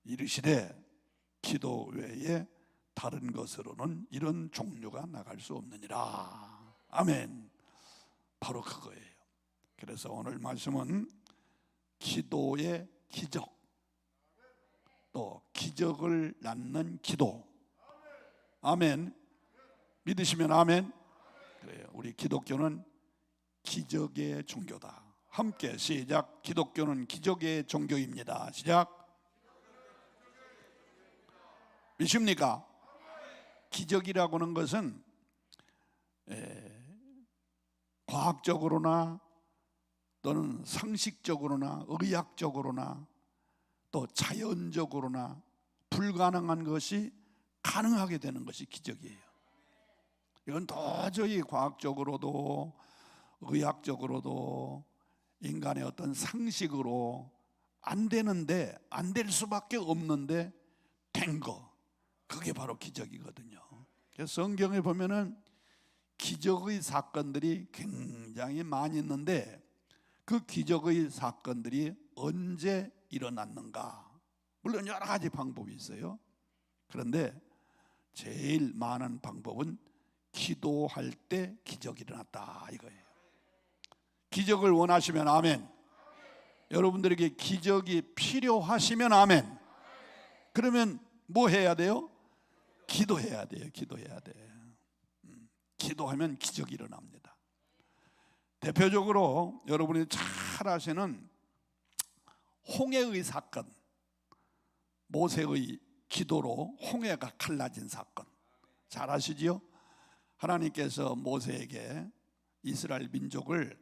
이르시되 기도 외에 다른 것으로는 이런 종류가 나갈 수 없느니라. 아멘. 바로 그거예요. 그래서 오늘 말씀은 기도의 기적, 또 기적을 낳는 기도. 아멘. 믿으시면 아멘. 그래요. 우리 기독교는 기적의 종교다. 함께 시작. 기독교는 기적의 종교입니다. 시작. 믿습니까? 기적이라고 하는 것은 과학적으로나 또는 상식적으로나 의학적으로나 또 자연적으로나 불가능한 것이 가능하게 되는 것이 기적이에요. 이건 도저히 과학적으로도 의학적으로도 인간의 어떤 상식으로 안 되는데, 안 될 수밖에 없는데 된 거, 그게 바로 기적이거든요. 그래서 성경에 보면은 기적의 사건들이 굉장히 많이 있는데 그 기적의 사건들이 언제 일어났는가? 물론 여러 가지 방법이 있어요. 그런데 제일 많은 방법은 기도할 때 기적이 일어났다 이거예요. 기적을 원하시면 아멘. 여러분들에게 기적이 필요하시면 아멘. 그러면 뭐 해야 돼요? 기도해야 돼요. 기도해야 돼. 기도하면 기적이 일어납니다. 대표적으로 여러분이 잘 아시는 홍해의 사건, 모세의 기도로 홍해가 갈라진 사건 잘 아시지요? 하나님께서 모세에게 이스라엘 민족을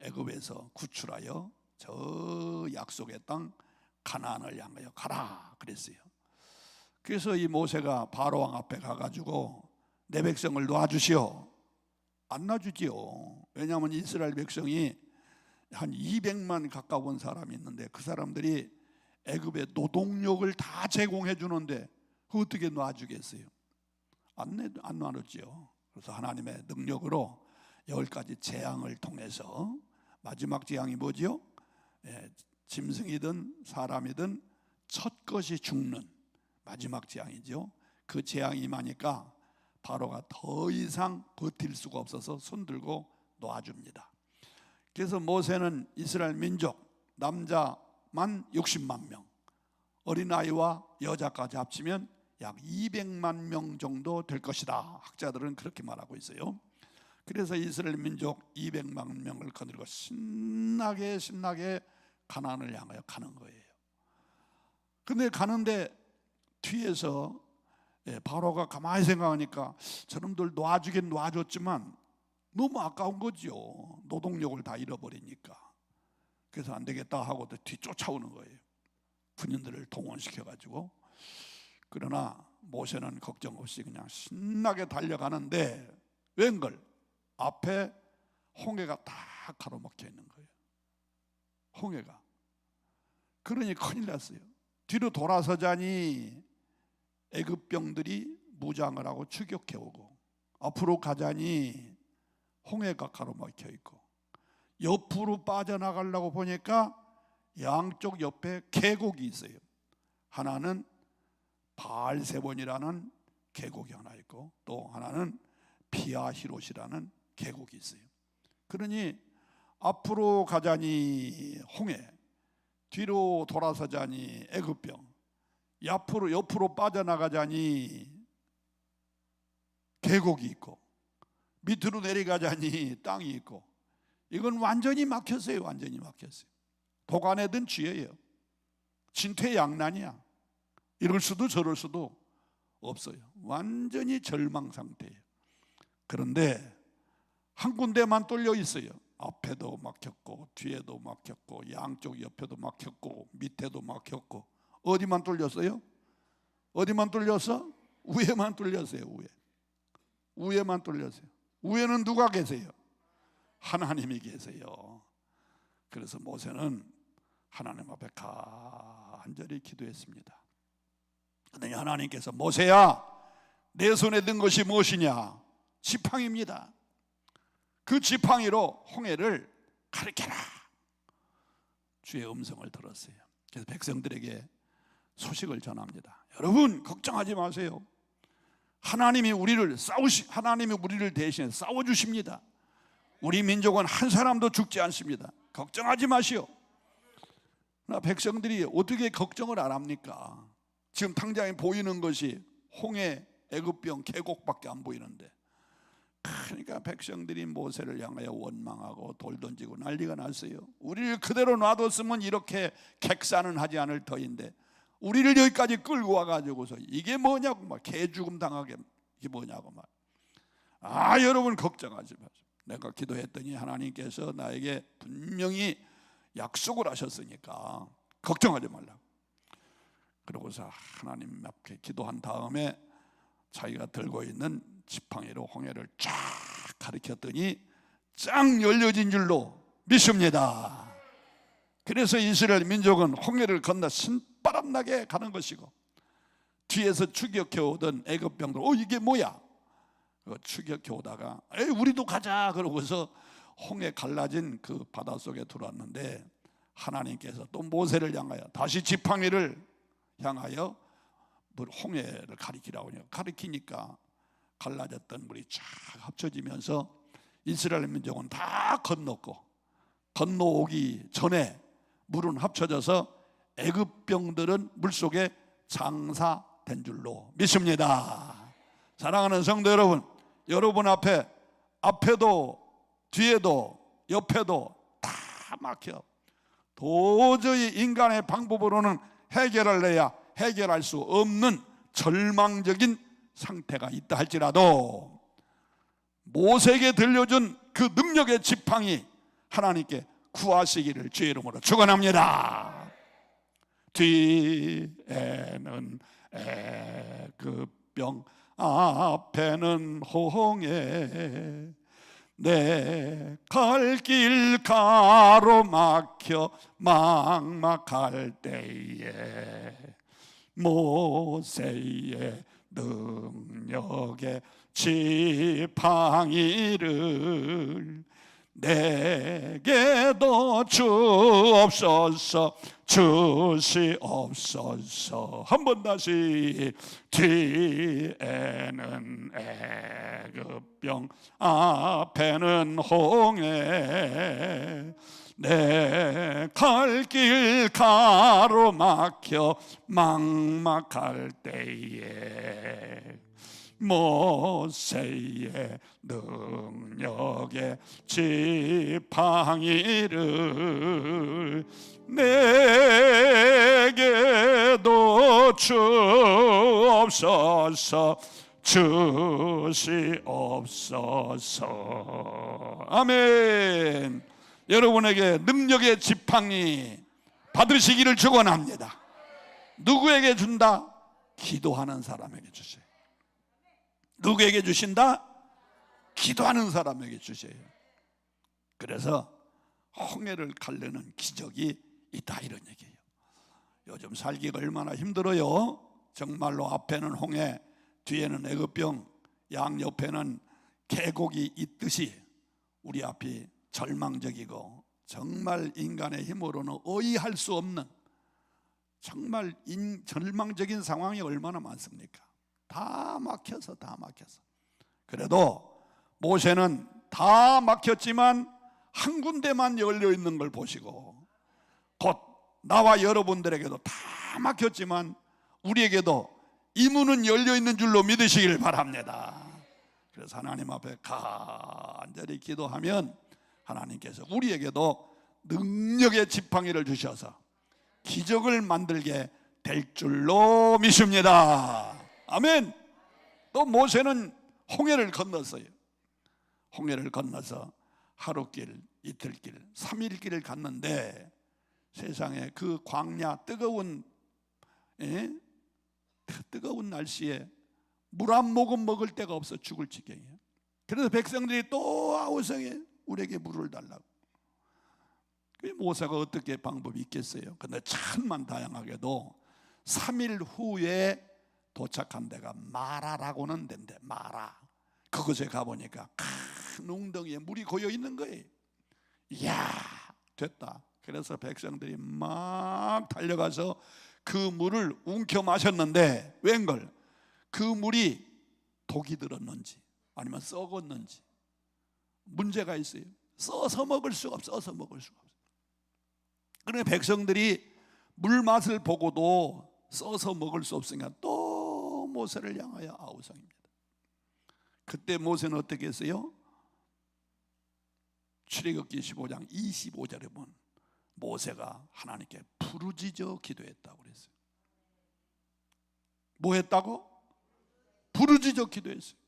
애굽에서 구출하여 저 약속의 땅 가나안을 향하여 가라 그랬어요. 그래서 이 모세가 바로왕 앞에 가가지고 내 백성을 놔주시오. 안 놔주지요. 왜냐하면 이스라엘 백성이 한 200만 가까운 사람이 있는데 그 사람들이 애굽의 노동력을 다 제공해 주는데 그 어떻게 놔주겠어요? 안 놔주지요. 그래서 하나님의 능력으로 10가지 재앙을 통해서 마지막 재앙이 뭐지요? 짐승이든 사람이든 첫 것이 죽는 마지막 재앙이죠. 그 재앙이 임하니까 바로가 더 이상 버틸 수가 없어서 손들고 놓아줍니다. 그래서 모세는 이스라엘 민족 남자만 60만 명, 어린아이와 여자까지 합치면 약 200만 명 정도 될 것이다. 학자들은 그렇게 말하고 있어요. 그래서 이스라엘 민족 200만 명을 거느리고 신나게 가나안을 향하여 가는 거예요. 근데 가는데 뒤에서 바로가 가만히 생각하니까 저놈들 놔주긴 놔줬지만 너무 아까운 거죠. 노동력을 다 잃어버리니까. 그래서 안 되겠다 하고 뒤 쫓아오는 거예요. 군인들을 동원시켜가지고. 그러나 모세는 걱정 없이 그냥 신나게 달려가는데 웬걸 앞에 홍해가 다 가로막혀 있는 거예요. 홍해가. 그러니 큰일 났어요. 뒤로 돌아서자니 애굽 병들이 무장을 하고 추격해오고, 앞으로 가자니 홍해가 가로막혀 있고, 옆으로 빠져나가려고 보니까 양쪽 옆에 계곡이 있어요. 하나는 바알세본이라는 계곡이 하나 있고 또 하나는 피아히롯이라는 계곡이 있어요. 그러니 앞으로 가자니 홍해, 뒤로 돌아서자니 애굽병, 옆으로 빠져나가자니 계곡이 있고 밑으로 내려가자니 땅이 있고, 이건 완전히 막혔어요. 완전히 막혔어요. 도간에 든 쥐예요. 진퇴양난이야. 이럴 수도 저럴 수도 없어요. 완전히 절망 상태예요. 그런데 한 군데만 뚫려 있어요. 앞에도 막혔고 뒤에도 막혔고 양쪽 옆에도 막혔고 밑에도 막혔고. 어디만 뚫렸어요? 어디만 뚫렸어? 위에만 뚫렸어요. 위에만 뚫렸어요. 위에는 누가 계세요? 하나님이 계세요. 그래서 모세는 하나님 앞에 간절히 기도했습니다. 그러니 하나님께서 모세야, 내 손에 든 것이 무엇이냐? 지팡이입니다. 그 지팡이로 홍해를 가리켜라. 주의 음성을 들었어요. 그래서 백성들에게 소식을 전합니다. 여러분 걱정하지 마세요. 하나님이 우리를 대신해 싸워 주십니다. 우리 민족은 한 사람도 죽지 않습니다. 걱정하지 마시오. 백성들이 어떻게 걱정을 안 합니까? 지금 당장에 보이는 것이 홍해, 애굽병, 계곡밖에 안 보이는데, 그러니까 백성들이 모세를 향하여 원망하고 돌 던지고 난리가 났어요. 우리를 그대로 놔뒀으면 이렇게 객사는 하지 않을 터인데 우리를 여기까지 끌고 와가지고서 이게 뭐냐고 막 개죽음 당하게, 이게 뭐냐고 막. 여러분 걱정하지 마세요. 내가 기도했더니 하나님께서 나에게 분명히 약속을 하셨으니까 걱정하지 말라고. 그러고서 하나님 앞에 기도한 다음에 자기가 들고 있는 지팡이로 홍해를 쫙 가리켰더니 쫙 열려진 줄로 믿습니다. 그래서 이스라엘 민족은 홍해를 건너 신바람나게 가는 것이고, 뒤에서 추격해 오던 애굽 병들 이게 뭐야? 추격해 오다가 우리도 가자 그러고서 홍해 갈라진 그 바닷속에 들어왔는데, 하나님께서 또 모세를 향하여 다시 지팡이를 향하여 홍해를 가리키라고 해요. 가리키니까 갈라졌던 물이 쫙 합쳐지면서 이스라엘 민족은 다 건너오기 전에 물은 합쳐져서 애굽 병들은 물속에 장사된 줄로 믿습니다. 사랑하는 성도 여러분, 여러분 앞에도 뒤에도 옆에도 다 막혀. 도저히 인간의 방법으로는 해결할 수 없는 절망적인 상태가 있다 할지라도 모세에게 들려준 그 능력의 지팡이 하나님께 구하시기를 주의 이름으로 축원합니다. 뒤에는 애굽병, 앞에는 홍해, 내 갈 길 가로막혀 막막할 때에 모세의 능력의 지팡이를 내게도 주옵소서, 주시옵소서. 한번 다시. 뒤에는 애굽병, 앞에는 홍해, 내 갈 길 가로막혀 막막할 때에 모세의 능력의 지팡이를 내게도 주옵소서, 주시옵소서. 아멘. 여러분에게 능력의 지팡이 받으시기를 축원합니다. 누구에게 준다? 기도하는 사람에게 주세요. 누구에게 주신다? 기도하는 사람에게 주세요. 그래서 홍해를 가르는 기적이 있다, 이런 얘기예요. 요즘 살기가 얼마나 힘들어요. 정말로 앞에는 홍해, 뒤에는 애굽병, 양옆에는 계곡이 있듯이 우리 앞이 절망적이고 정말 인간의 힘으로는 어이할 수 없는 정말 절망적인 상황이 얼마나 많습니까? 다 막혀서. 그래도 모세는 다 막혔지만 한 군데만 열려 있는 걸 보시고, 곧 나와 여러분들에게도 다 막혔지만 우리에게도 이 문은 열려 있는 줄로 믿으시길 바랍니다. 그래서 하나님 앞에 간절히 기도하면 하나님께서 우리에게도 능력의 지팡이를 주셔서 기적을 만들게 될 줄로 믿습니다. 아멘. 또 모세는 홍해를 건넜어요. 홍해를 건너서 하루길, 이틀길, 3일길을 갔는데 세상에 그 광야 뜨거운 날씨에 물 한 모금 먹을 데가 없어 죽을 지경이에요. 그래서 백성들이 또 아우성에 우리에게 물을 달라고. 모세가 어떻게 방법이 있겠어요? 근데 천만 다양하게도 3일 후에 도착한 데가 마라라고는 데인데, 마라, 그곳에 가보니까 큰 웅덩이에 물이 고여 있는 거예요. 이야, 됐다. 그래서 백성들이 막 달려가서 그 물을 움켜 마셨는데 웬걸 그 물이 독이 들었는지 아니면 썩었는지 문제가 있어요. 써서 먹을 수가 없어. 써서 먹을 수가 없어. 그러니 백성들이 물 맛을 보고도 써서 먹을 수 없으니까 또 모세를 향하여 아우성입니다. 그때 모세는 어떻게 했어요? 출애굽기 15장 25절에 보면 모세가 하나님께 부르짖어 기도했다고 그랬어요. 뭐 했다고? 부르짖어 기도했어요.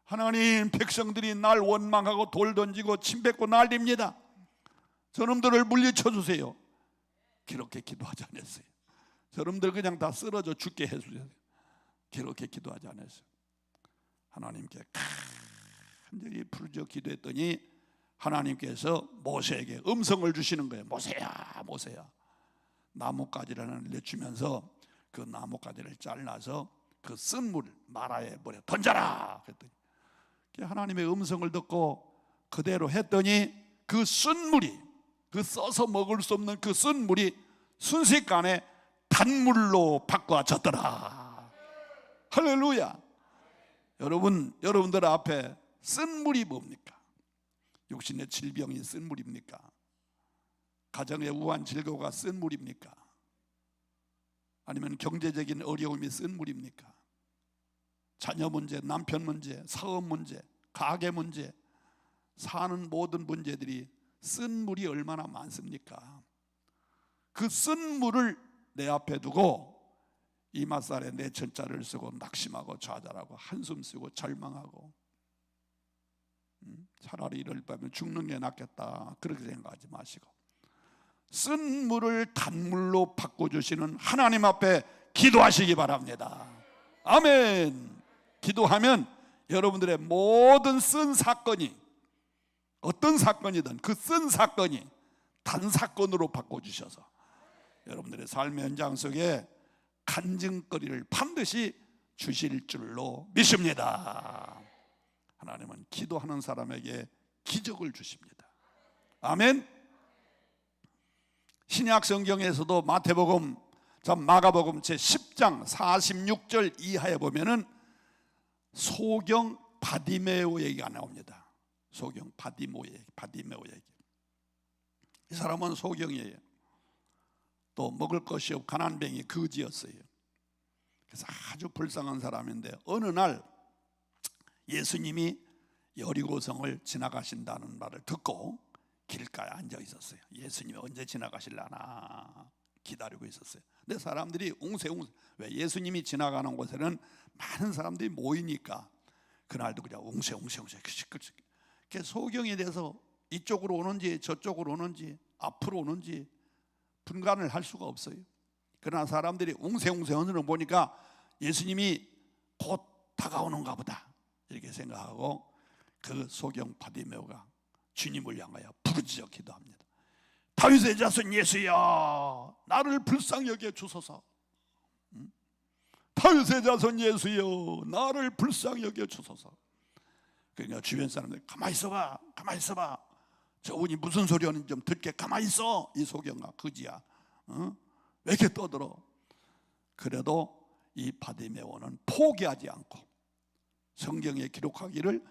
하나님, 백성들이 날 원망하고 돌 던지고 침 뱉고 난립니다. 저놈들을 물리쳐 주세요. 그렇게 기도하지 않았어요. 저놈들 그냥 다 쓰러져 죽게 해주세요. 그렇게 기도하지 않았어요. 하나님께 간절히 부르짖어 기도했더니 하나님께서 모세에게 음성을 주시는 거예요. 모세야, 모세야. 나뭇가지를 하나 내주면서 그 나뭇가지를 잘라서 그 쓴 물 마라에 버려 던져라 그랬더니 하나님의 음성을 듣고 그대로 했더니 그 쓴 물이, 그 써서 먹을 수 없는 그 쓴 물이 순식간에 단물로 바꿔졌더라. 할렐루야. 여러분들 앞에 쓴 물이 뭡니까? 육신의 질병이 쓴 물입니까? 가정의 우한 질고가 쓴 물입니까? 아니면 경제적인 어려움이 쓴 물입니까? 자녀 문제, 남편 문제, 사업 문제, 가계 문제, 사는 모든 문제들이 쓴 물이 얼마나 많습니까? 그 쓴 물을 내 앞에 두고 이마살에 내 천자를 쓰고 낙심하고 좌절하고 한숨 쓰고 절망하고 차라리 이럴 바면 죽는 게 낫겠다 그렇게 생각하지 마시고 쓴 물을 단물로 바꿔주시는 하나님 앞에 기도하시기 바랍니다. 아멘. 기도하면 여러분들의 모든 쓴 사건이 어떤 사건이든 그 쓴 사건이 단 사건으로 바꿔주셔서 여러분들의 삶의 현장 속에 간증거리를 반드시 주실 줄로 믿습니다. 하나님은 기도하는 사람에게 기적을 주십니다. 아멘. 신약 성경에서도 마태복음, 마가복음 제 10장 46절 이하에 보면은 소경 바디메오 얘기가 나옵니다. 소경 바디메오 얘기. 이 사람은 소경이에요. 또 먹을 것이 없고 가난뱅이 거지였어요. 그래서 아주 불쌍한 사람인데 어느 날 예수님이 여리고성을 지나가신다는 말을 듣고 길가에 앉아 있었어요. 예수님이 언제 지나가실라나 기다리고 있었어요. 근데 사람들이 웅세웅세, 왜 예수님이 지나가는 곳에는 많은 사람들이 모이니까 그날도 그냥 웅세웅세 소경에 대해서 이쪽으로 오는지 저쪽으로 오는지 앞으로 오는지 분간을 할 수가 없어요. 그러나 사람들이 웅세웅세 하는 걸 보니까 예수님이 곧 다가오는가 보다 이렇게 생각하고 그 소경 바디메오가 주님을 향하여 부르짖어 기도합니다. 다윗의 자손 예수여 나를 불쌍히 여겨 주소서. 다윗의 자손 예수여 나를 불쌍히 여겨 주소서. 그러니까 주변 사람들 가만히 있어봐, 가만히 있어봐. 저분이 무슨 소리 하는지 좀 듣게 가만히 있어. 이 소경아 거지야, 왜 이렇게 떠들어? 그래도 이 바디메오는 포기하지 않고 성경에 기록하기를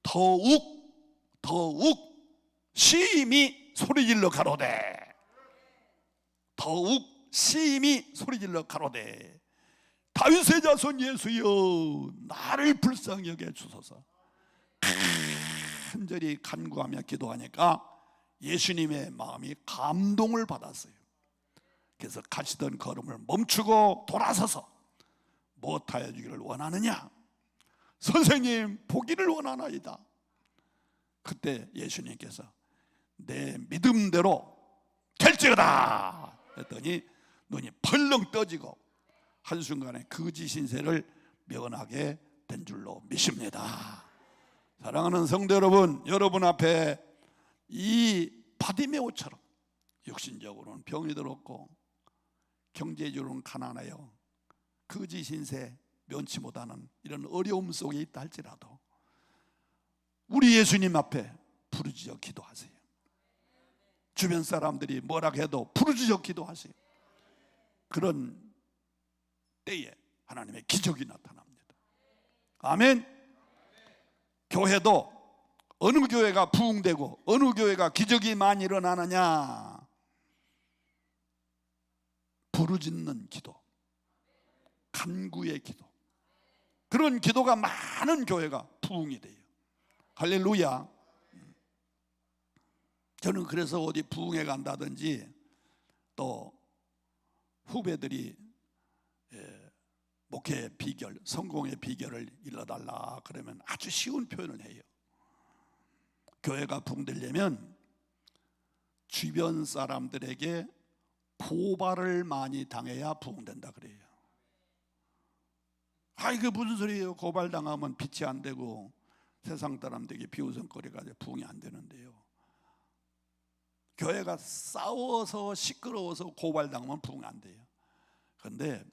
더욱 심히 소리질러 가로되, 더욱 심히 소리질러 가로되 다윗의 자손 예수여 나를 불쌍히 여겨 주소서. 간절히 간구하며 기도하니까 예수님의 마음이 감동을 받았어요. 그래서 가시던 걸음을 멈추고 돌아서서 무엇하여 주기를 원하느냐? 선생님 보기를 원하나이다. 그때 예수님께서 내 믿음대로 될지어다 했더니 눈이 벌렁 떠지고 한순간에 거지 신세를 면하게 된 줄로 믿습니다. 사랑하는 성도 여러분, 여러분 앞에 이 바디메오처럼 육신적으로는 병이 들었고 경제적으로는 가난하여 거지 신세 면치 못하는 이런 어려움 속에 있다 할지라도 우리 예수님 앞에 부르짖어 기도하세요. 주변 사람들이 뭐라 해도 부르짖어 기도하세요. 그런 때에 하나님의 기적이 나타납니다. 아멘. 교회도 어느 교회가 부흥되고 어느 교회가 기적이 많이 일어나느냐? 부르짖는 기도, 간구의 기도, 그런 기도가 많은 교회가 부흥이 돼요. 할렐루야. 저는 그래서 어디 부흥회 간다든지 또 후배들이 목회의 비결, 성공의 비결을 일러달라 그러면 아주 쉬운 표현을 해요. 교회가 부흥되려면 주변 사람들에게 고발을 많이 당해야 부흥된다 그래요. 이게 무슨 소리예요? 고발당하면 빛이 안 되고 세상 사람들에게 비웃음거리가 부흥이 안 되는데요. 교회가 싸워서 시끄러워서 고발당하면 부흥이 안 돼요. 그런데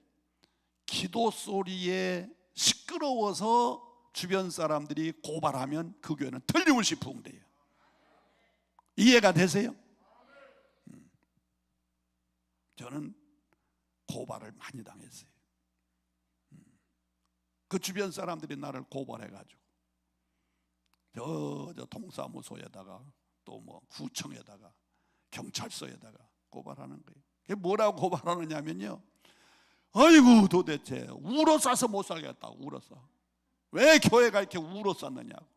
기도 소리에 시끄러워서 주변 사람들이 고발하면 그 교회는 틀림없이 부흥돼요. 이해가 되세요? 저는 고발을 많이 당했어요. 그 주변 사람들이 나를 고발해가지고 저 동사무소에다가 또 뭐 구청에다가 경찰서에다가 고발하는 거예요. 그게 뭐라고 고발하느냐면요, 아이고 도대체 울어 싸서 못 살겠다. 울어서 왜 교회가 이렇게 울어 쌌느냐고.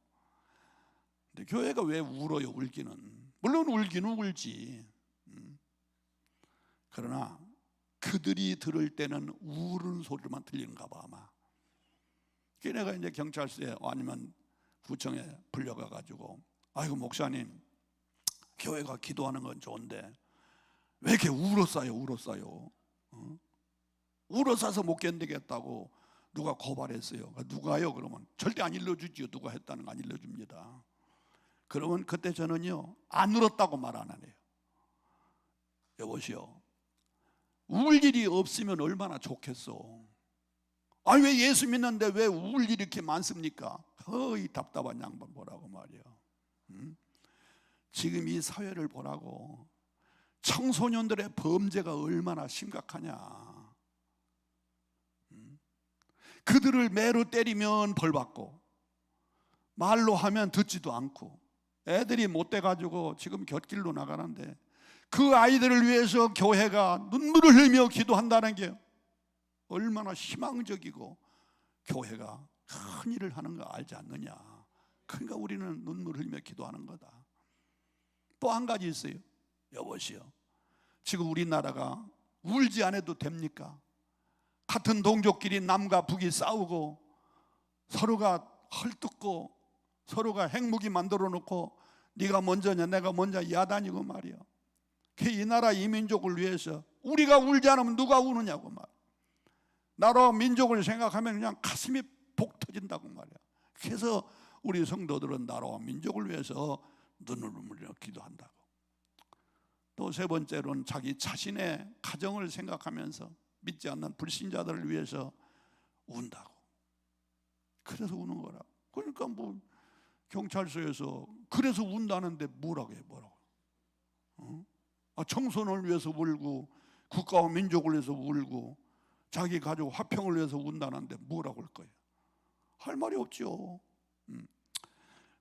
근데 교회가 왜 울어요? 울기는 물론 울기는 울지. 그러나 그들이 들을 때는 우는 소리만 들리는가 봐 아마. 그래서 내가 이제 경찰서에 아니면 구청에 불려가가지고, 아이고 목사님, 교회가 기도하는 건 좋은데 왜 이렇게 울었어요? 울어싸서 못 견디겠다고 누가 고발했어요. 누가요? 그러면 절대 안 일러주지요. 누가 했다는 거 안 일러줍니다. 그러면 그때 저는요, 안 울었다고 말 안 하네요. 여보시오, 울 일이 없으면 얼마나 좋겠어. 왜 예수 믿는데 왜 울 일이 이렇게 많습니까? 이 답답한 양반 보라고 말이야. 지금 이 사회를 보라고. 청소년들의 범죄가 얼마나 심각하냐. 그들을 매로 때리면 벌받고 말로 하면 듣지도 않고 애들이 못돼가지고 지금 곁길로 나가는데 그 아이들을 위해서 교회가 눈물을 흘리며 기도한다는 게 얼마나 희망적이고 교회가 큰 일을 하는 거 알지 않느냐. 그러니까 우리는 눈물을 흘리며 기도하는 거다. 또 한 가지 있어요. 여보시오, 지금 우리나라가 울지 않아도 됩니까? 같은 동족끼리 남과 북이 싸우고 서로가 헐뜯고 서로가 핵무기 만들어 놓고 네가 먼저냐 내가 먼저 야단이고 말이야. 이 나라 이 민족을 위해서 우리가 울지 않으면 누가 우느냐고 말이야. 나라와 민족을 생각하면 그냥 가슴이 복 터진다고 말이야. 그래서 우리 성도들은 나라와 민족을 위해서 눈을 흘리며 기도한다고. 또 세 번째로는 자기 자신의 가정을 생각하면서 믿지 않는 불신자들을 위해서 운다고. 그래서 우는 거라. 그러니까 뭐 경찰서에서 그래서 운다는데 뭐라고 해, 뭐라고. 청소년을 위해서 울고 국가와 민족을 위해서 울고 자기 가족 화평을 위해서 운다는데 뭐라고 할 거예요? 할 말이 없죠.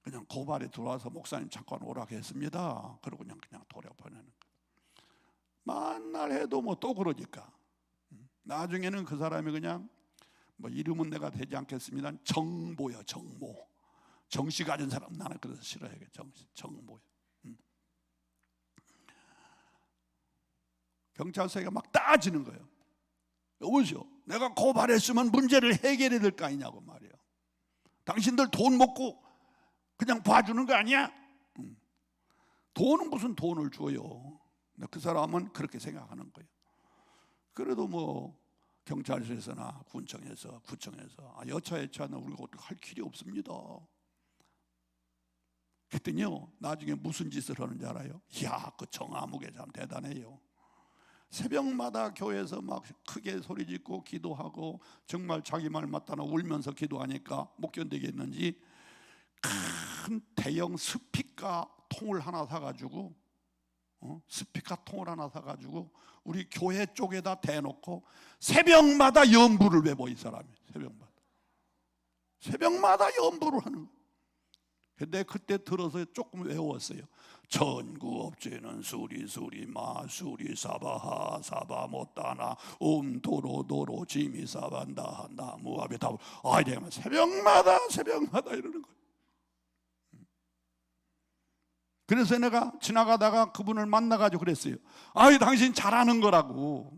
그냥 고발에 들어와서 목사님 잠깐 오라고 했습니다. 그러고 그냥 돌려보내는 거예요. 만날 해도 뭐 또 그러니까. 나중에는 그 사람이 그냥 뭐 이름은 내가 되지 않겠습니다. 정보야, 정모. 정씨 가진 사람 나는 그래서 싫어해. 정모야. 경찰서가 막 따지는 거예요. 여보시오, 내가 고발했으면 문제를 해결해야 될 거 아니냐고 말이에요. 당신들 돈 먹고 그냥 봐주는 거 아니야? 돈은 무슨 돈을 줘요. 그 사람은 그렇게 생각하는 거예요. 그래도 뭐 경찰서에서나 구청에서 여차여차는 우리가 어떻게 할 길이 없습니다. 그랬더니요, 나중에 무슨 짓을 하는지 알아요? 이야, 그 정아무개 참 대단해요. 새벽마다 교회에서 막 크게 소리짓고 기도하고 정말 자기 말 맞다나 울면서 기도하니까 못 견디겠는지 큰 대형 스피커 통을 하나 사가지고 스피커통을 하나 사가지고 우리 교회 쪽에다 대놓고 새벽마다 연부를 외워. 이 사람이 새벽마다 연부를 하는 거예요. 근데 그때 들어서 조금 외웠어요. 전구업체는 수리수리 마수리 사바하 사바 못다나 도로도로 지미 사반다 나무아베 다. 아, 이제 새벽마다 이러는 거예요. 그래서 내가 지나가다가 그분을 만나가지고 그랬어요. 아이, 당신 잘하는 거라고.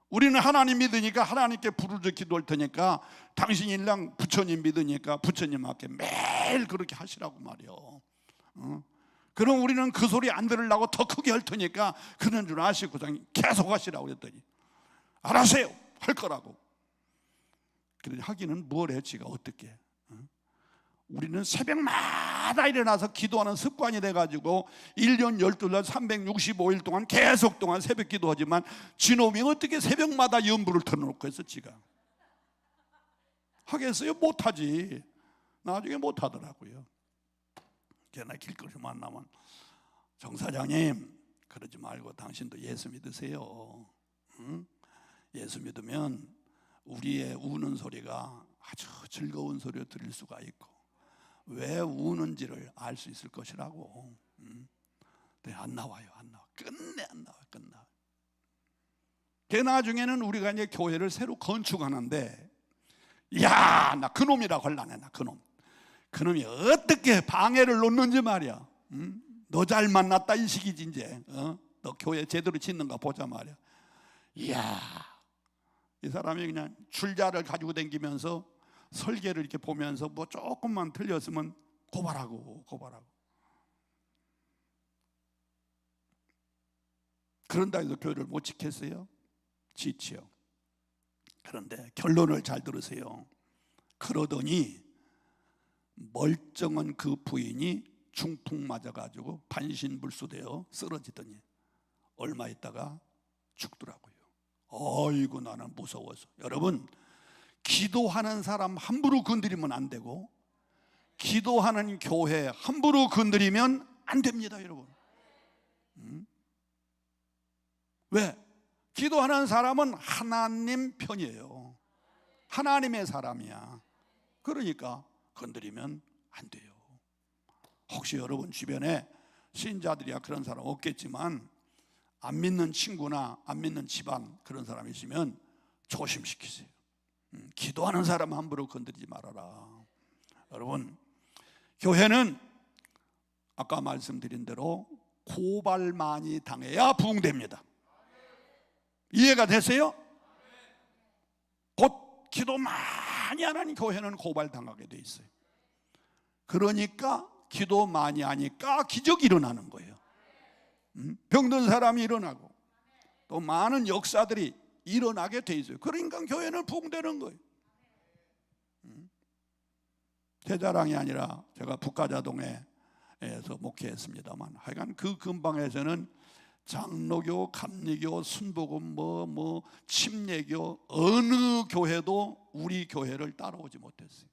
우리는 하나님 믿으니까 하나님께 부르짖어 기도할 테니까 당신이랑 부처님 믿으니까 부처님한테 매일 그렇게 하시라고 말이요. 그럼 우리는 그 소리 안 들으려고 더 크게 할 테니까 그런 줄 아시고 계속 하시라고 그랬더니 알았어요, 할 거라고. 그런데 하기는 뭘 해, 지가 어떻게. 우리는 새벽마다 일어나서 기도하는 습관이 돼가지고 1년 12달 365일 동안 계속 동안 새벽 기도하지만 지놈이 어떻게 새벽마다 연부를 틀어놓고 해서 지가 하겠어요? 못하지. 나중에 못하더라고요. 걔나 길거리 만나면 정사장님, 그러지 말고 당신도 예수 믿으세요. 예수 믿으면 우리의 우는 소리가 아주 즐거운 소리로 들릴 수가 있고 왜 우는지를 알 수 있을 것이라고. 근데 안 나와요. 끝내 안 나와요. 그 나중에는 우리가 이제 교회를 새로 건축하는데, 야, 나 그놈이라고 할라네. 나 그놈이 어떻게 방해를 놓는지 말이야. 너 잘 만났다 이 식이지 이제. 너 교회 제대로 짓는가 보자 말이야. 이야, 이 사람이 그냥 줄자를 가지고 다니면서 설계를 이렇게 보면서 뭐 조금만 틀렸으면 고발하고. 그런다 해서 교회를 못 지켰어요? 지치요. 그런데 결론을 잘 들으세요. 그러더니 멀쩡한 그 부인이 중풍 맞아가지고 반신불수되어 쓰러지더니 얼마 있다가 죽더라고요. 어이구, 나는 무서워서. 여러분, 기도하는 사람 함부로 건드리면 안 되고 기도하는 교회 함부로 건드리면 안 됩니다, 여러분. 왜? 기도하는 사람은 하나님 편이에요. 하나님의 사람이야. 그러니까 건드리면 안 돼요. 혹시 여러분 주변에 신자들이야 그런 사람 없겠지만 안 믿는 친구나 안 믿는 집안 그런 사람 있으면 조심시키세요. 기도하는 사람 함부로 건드리지 말아라. 여러분, 교회는 아까 말씀드린 대로 고발 많이 당해야 부흥됩니다. 이해가 되세요? 곧 기도 많이 하는 교회는 고발 당하게 돼 있어요. 그러니까 기도 많이 하니까 기적이 일어나는 거예요. 병든 사람이 일어나고 또 많은 역사들이 일어나게 돼 있어요. 그러니까 교회는 부흥되는 거예요. 제 자랑이 아니라 제가 북가자동에서 목회했습니다만 하여간 그 근방에서는 장로교, 감리교, 순복음, 침례교 어느 교회도 우리 교회를 따라오지 못했어요.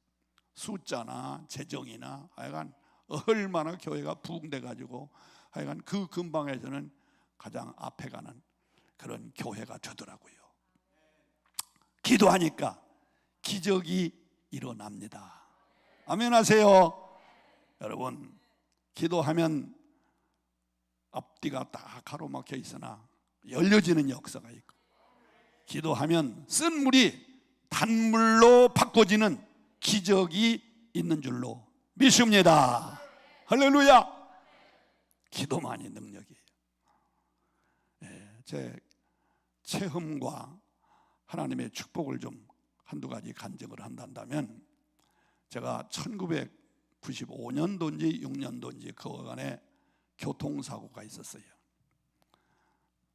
숫자나 재정이나 하여간 얼마나 교회가 부흥돼 가지고 하여간 그 근방에서는 가장 앞에 가는 그런 교회가 되더라고요. 기도하니까 기적이 일어납니다. 아멘 하세요. 여러분, 기도하면 앞뒤가 다 가로막혀 있으나 열려지는 역사가 있고 기도하면 쓴 물이 단물로 바꿔지는 기적이 있는 줄로 믿습니다. 할렐루야. 기도만이 능력이에요. 제 체험과 하나님의 축복을 좀 한두 가지 간증을 한다면, 제가 1995년도인지 6년도인지 그간에 교통사고가 있었어요.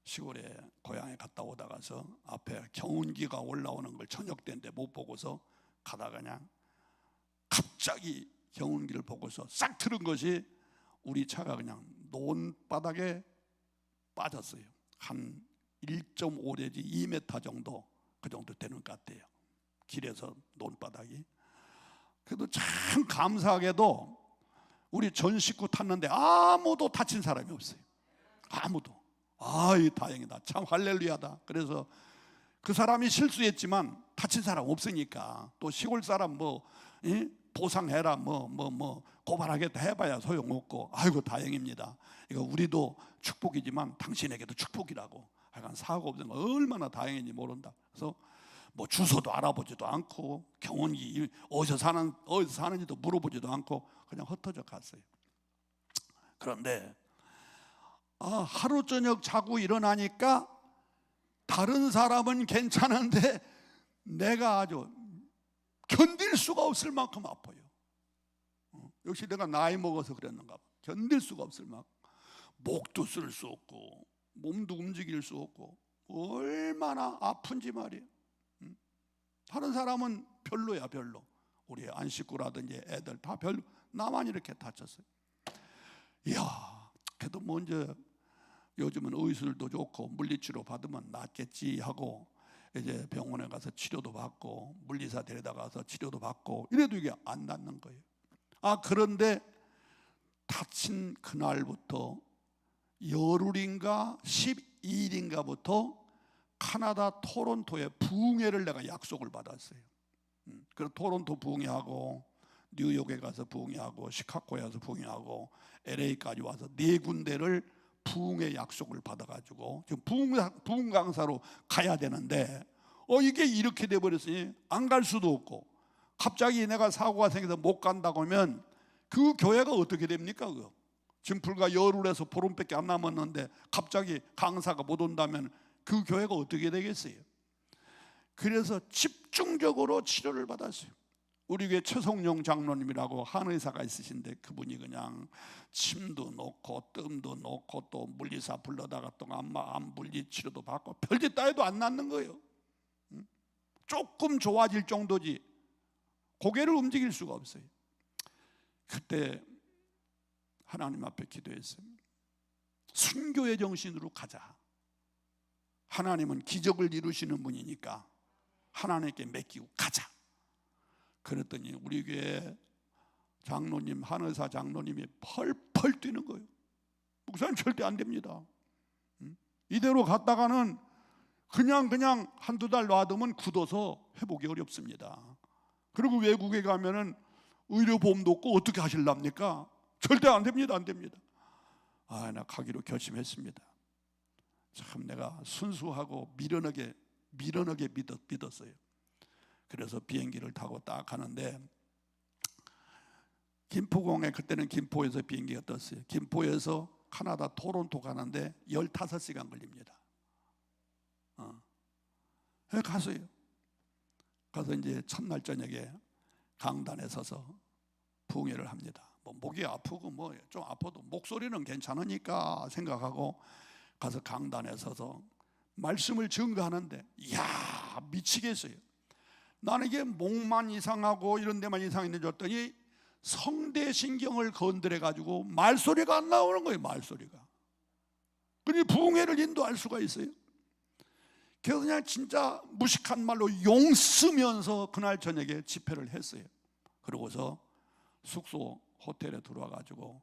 시골에 고향에 갔다 오다가서 앞에 경운기가 올라오는 걸 저녁 때인데 못 보고서 가다가 그냥 갑자기 경운기를 보고서 싹 틀은 것이 우리 차가 그냥 논바닥에 빠졌어요. 한 1.5 내지 2m 정도, 그 정도 되는 것 같아요. 길에서 논바닥이. 그래도 참 감사하게도 우리 전 식구 탔는데 아무도 다친 사람이 없어요. 아무도. 아이 다행이다. 참 할렐루야다. 그래서 그 사람이 실수했지만 다친 사람 없으니까 또 시골 사람 보상해라 고발하겠다 해봐야 소용없고 아이고 다행입니다. 이거 우리도 축복이지만 당신에게도 축복이라고. 하여간 사고 없는 거 얼마나 다행인지 모른다. 그래서 주소도 알아보지도 않고 경운기 어디서 사는지도 물어보지도 않고 그냥 흩어져 갔어요. 그런데 하루 저녁 자고 일어나니까 다른 사람은 괜찮은데 내가 아주 견딜 수가 없을 만큼 아파요. 역시 내가 나이 먹어서 그랬는가 봐. 견딜 수가 없을 만큼. 목도 쓸 수 없고 몸도 움직일 수 없고 얼마나 아픈지 말이에요. 다른 사람은 별로야 별로. 우리 안식구라든지 애들 다 별로. 나만 이렇게 다쳤어요. 이야, 그래도 이제 요즘은 의술도 좋고 물리치료 받으면 낫겠지 하고 이제 병원에 가서 치료도 받고 물리사 데려다 가서 치료도 받고 이래도 이게 안 낫는 거예요. 그런데 다친 그날부터 열흘인가 12일인가부터 카나다 토론토에 부흥회를 내가 약속을 받았어요. 그래서 토론토 부흥회하고 뉴욕에 가서 부흥회하고 시카고에 가서 부흥회하고 LA까지 와서 4군데를 부흥회 약속을 받아가지고 지금 부흥 강사로 가야 되는데 이게 이렇게 돼버렸으니 안 갈 수도 없고 갑자기 내가 사고가 생겨서 못 간다고 하면 그 교회가 어떻게 됩니까? 그거? 지금 불과 열흘에서 보름밖에 안 남았는데 갑자기 강사가 못 온다면 그 교회가 어떻게 되겠어요? 그래서 집중적으로 치료를 받았어요. 우리 교회 최성용 장로님이라고 한의사가 있으신데 그분이 그냥 침도 놓고 뜸도 놓고 또 물리사 불러다가 또 암 물리 치료도 받고 별짓 다 해도 안 낫는 거예요. 조금 좋아질 정도지 고개를 움직일 수가 없어요. 그때 하나님 앞에 기도했어요. 순교의 정신으로 가자. 하나님은 기적을 이루시는 분이니까 하나님께 맡기고 가자. 그랬더니 우리 교회 장로님, 한의사 장로님이 펄펄 뛰는 거예요. 목사님 절대 안 됩니다. 이대로 갔다가는 그냥 한두 달 놔두면 굳어서 회복이 어렵습니다. 그리고 외국에 가면은 의료보험도 없고 어떻게 하실랍니까? 절대 안 됩니다. 안 됩니다. 나 가기로 결심했습니다. 참 내가 순수하고 미련하게 믿었어요. 그래서 비행기를 타고 딱 가는데 김포공항에 그때는 김포에서 비행기가 떴어요. 김포에서 카나다 토론토 가는데 15시간 걸립니다. 갔어요. 가서 이제 첫날 저녁에 강단에 서서 부흥회를 합니다. 목이 아프고 좀 아파도 목소리는 괜찮으니까 생각하고 가서 강단에 서서 말씀을 증거하는데 이야 미치겠어요. 나는 이게 목만 이상하고 이런 데만 이상했는지 줬더니 성대신경을 건드려 가지고 말소리가 안 나오는 거예요. 말소리가. 그러니 부흥회를 인도할 수가 있어요. 그래서 그냥 진짜 무식한 말로 용 쓰면서 그날 저녁에 집회를 했어요. 그러고서 숙소 호텔에 들어와 가지고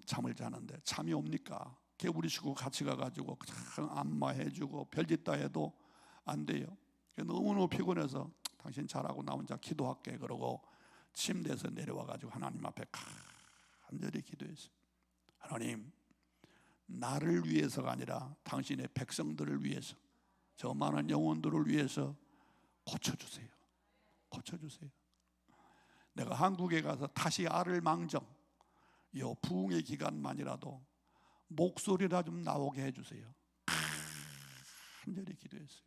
잠을 자는데 잠이 옵니까? 우리 식구 같이 가가지고 안마해주고 별짓 다 해도 안 돼요. 너무너무 피곤해서 당신 잘하고 나 혼자 기도할게 그러고 침대에서 내려와 가지고 하나님 앞에 간절히 기도했어요. 하나님, 나를 위해서가 아니라 당신의 백성들을 위해서, 저 많은 영혼들을 위해서 고쳐주세요. 고쳐주세요. 내가 한국에 가서 다시 알을 망정 이 부흥의 기간만이라도 목소리라 좀 나오게 해주세요. 간절히 기도했어요.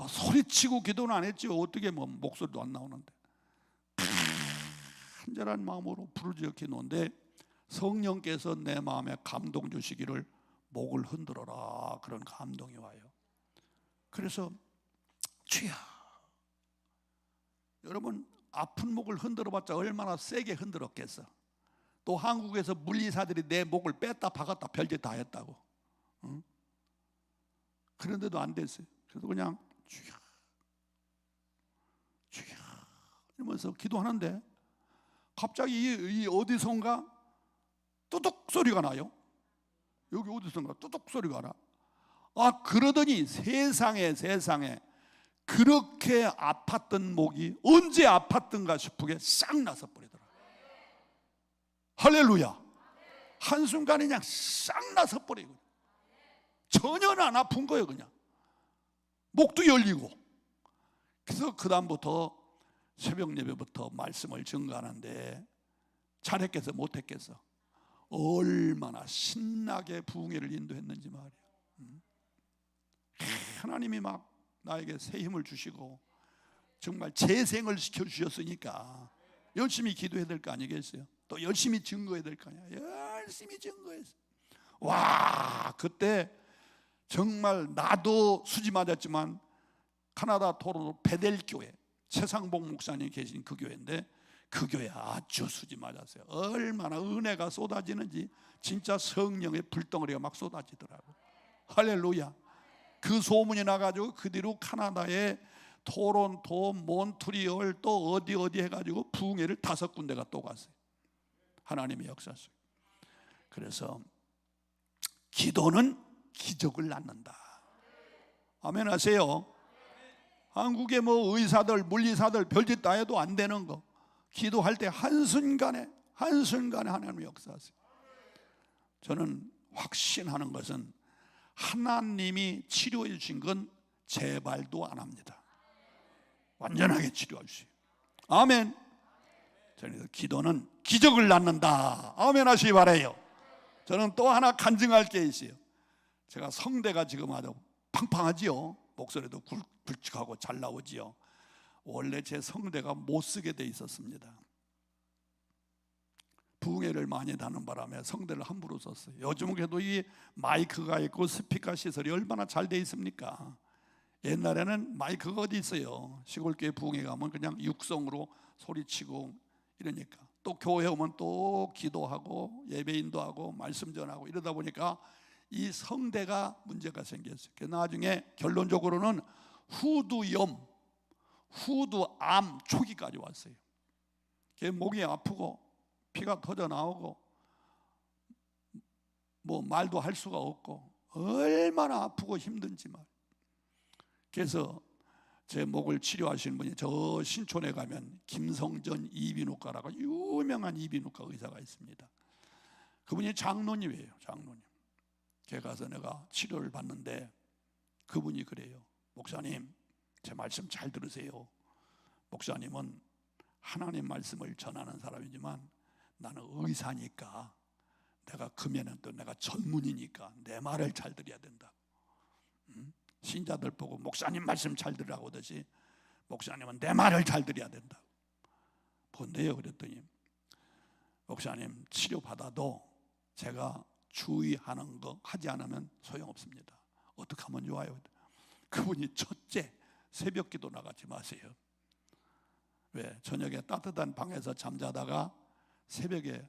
소리치고 기도는 안 했지 어떻게 목소리도 안 나오는데 간절한 마음으로 부르짖어 기도했는데 성령께서 내 마음에 감동 주시기를 목을 흔들어라 그런 감동이 와요. 그래서 주여, 여러분 아픈 목을 흔들어봤자 얼마나 세게 흔들었겠어. 또 한국에서 물리사들이 내 목을 뺐다 박았다 별짓 다 했다고. 그런데도 안 됐어요. 그래서 그냥 주여 주여 이러면서 기도하는데 갑자기 이 어디선가 뚜둑 소리가 나요. 여기 어디선가 뚜둑 소리가 나. 아, 그러더니 세상에 그렇게 아팠던 목이 언제 아팠던가 싶게 싹 나서 버리더라. 할렐루야. 한순간에 그냥 싹 나서 버리고 전혀 안 아픈 거예요. 그냥 목도 열리고. 그래서 그 다음부터 새벽 예배부터 말씀을 증거하는데 잘했겠어 못했겠어? 얼마나 신나게 부흥회를 인도했는지 말이야. 하나님이 막 나에게 새 힘을 주시고 정말 재생을 시켜주셨으니까 열심히 기도해야 될 거 아니겠어요? 또 열심히 증거해야 될 거 아니야. 열심히 증거했어. 와, 그때 정말 나도 수지 맞았지만 카나다 토론토 베델 교회 최상복 목사님 계신 그 교회인데 그 교회 아주 수지 맞았어요. 얼마나 은혜가 쏟아지는지 진짜 성령의 불덩어리가 막 쏟아지더라고. 할렐루야. 그 소문이 나가지고 그 뒤로 카나다에 토론토, 몬트리올 또 어디 해가지고 부흥회를 5군데가 또 갔어요. 하나님의 역사 속에. 그래서 기도는 기적을 낳는다. 아멘 하세요. 한국의 뭐 의사들, 물리사들 별짓 다 해도 안 되는 거 기도할 때 한순간에 하나님의 역사하세요. 저는 확신하는 것은 하나님이 치료해 주신 건 재발도 안 합니다. 완전하게 치료해 주세요. 아멘. 저는 기도는 기적을 낳는다. 아멘 하시기 바라요. 저는 또 하나 간증할 게 있어요. 제가 성대가 지금 아주 팡팡하지요. 목소리도 굵직하고 잘 나오지요. 원래 제 성대가 못 쓰게 돼 있었습니다. 부흥회를 많이 다는 바람에 성대를 함부로 썼어요. 요즘은 그래도 이 마이크가 있고 스피커 시설이 얼마나 잘 돼 있습니까? 옛날에는 마이크가 어디 있어요. 시골교회 부흥회 가면 그냥 육성으로 소리치고 이러니까 또 교회 오면 또 기도하고 예배인도 하고 말씀 전하고 이러다 보니까 이 성대가 문제가 생겼어요. 나중에 결론적으로는 후두염, 후두암 초기까지 왔어요. 목이 아프고 피가 터져 나오고 뭐 말도 할 수가 없고 얼마나 아프고 힘든지 말. 그래서 제 목을 치료하시는 분이 저 신촌에 가면 김성전 이비인후과라고 유명한 이비인후과 의사가 있습니다. 그분이 장로님이에요. 장로님. 걔 가서 내가 치료를 받는데 그분이 그래요. 목사님, 제 말씀 잘 들으세요. 목사님은 하나님 말씀을 전하는 사람이지만 나는 의사니까 내가 금에는 또 내가 전문이니까 내 말을 잘 들어야 된다. 신자들 보고 목사님 말씀 잘 들으라고 하듯이 목사님은 내 말을 잘 들어야 된다. 뭔데요? 그랬더니 목사님 치료받아도 제가 주의하는 거 하지 않으면 소용없습니다. 어떻게 하면 좋아요? 그분이 첫째, 새벽 기도 나가지 마세요. 왜? 저녁에 따뜻한 방에서 잠자다가 새벽에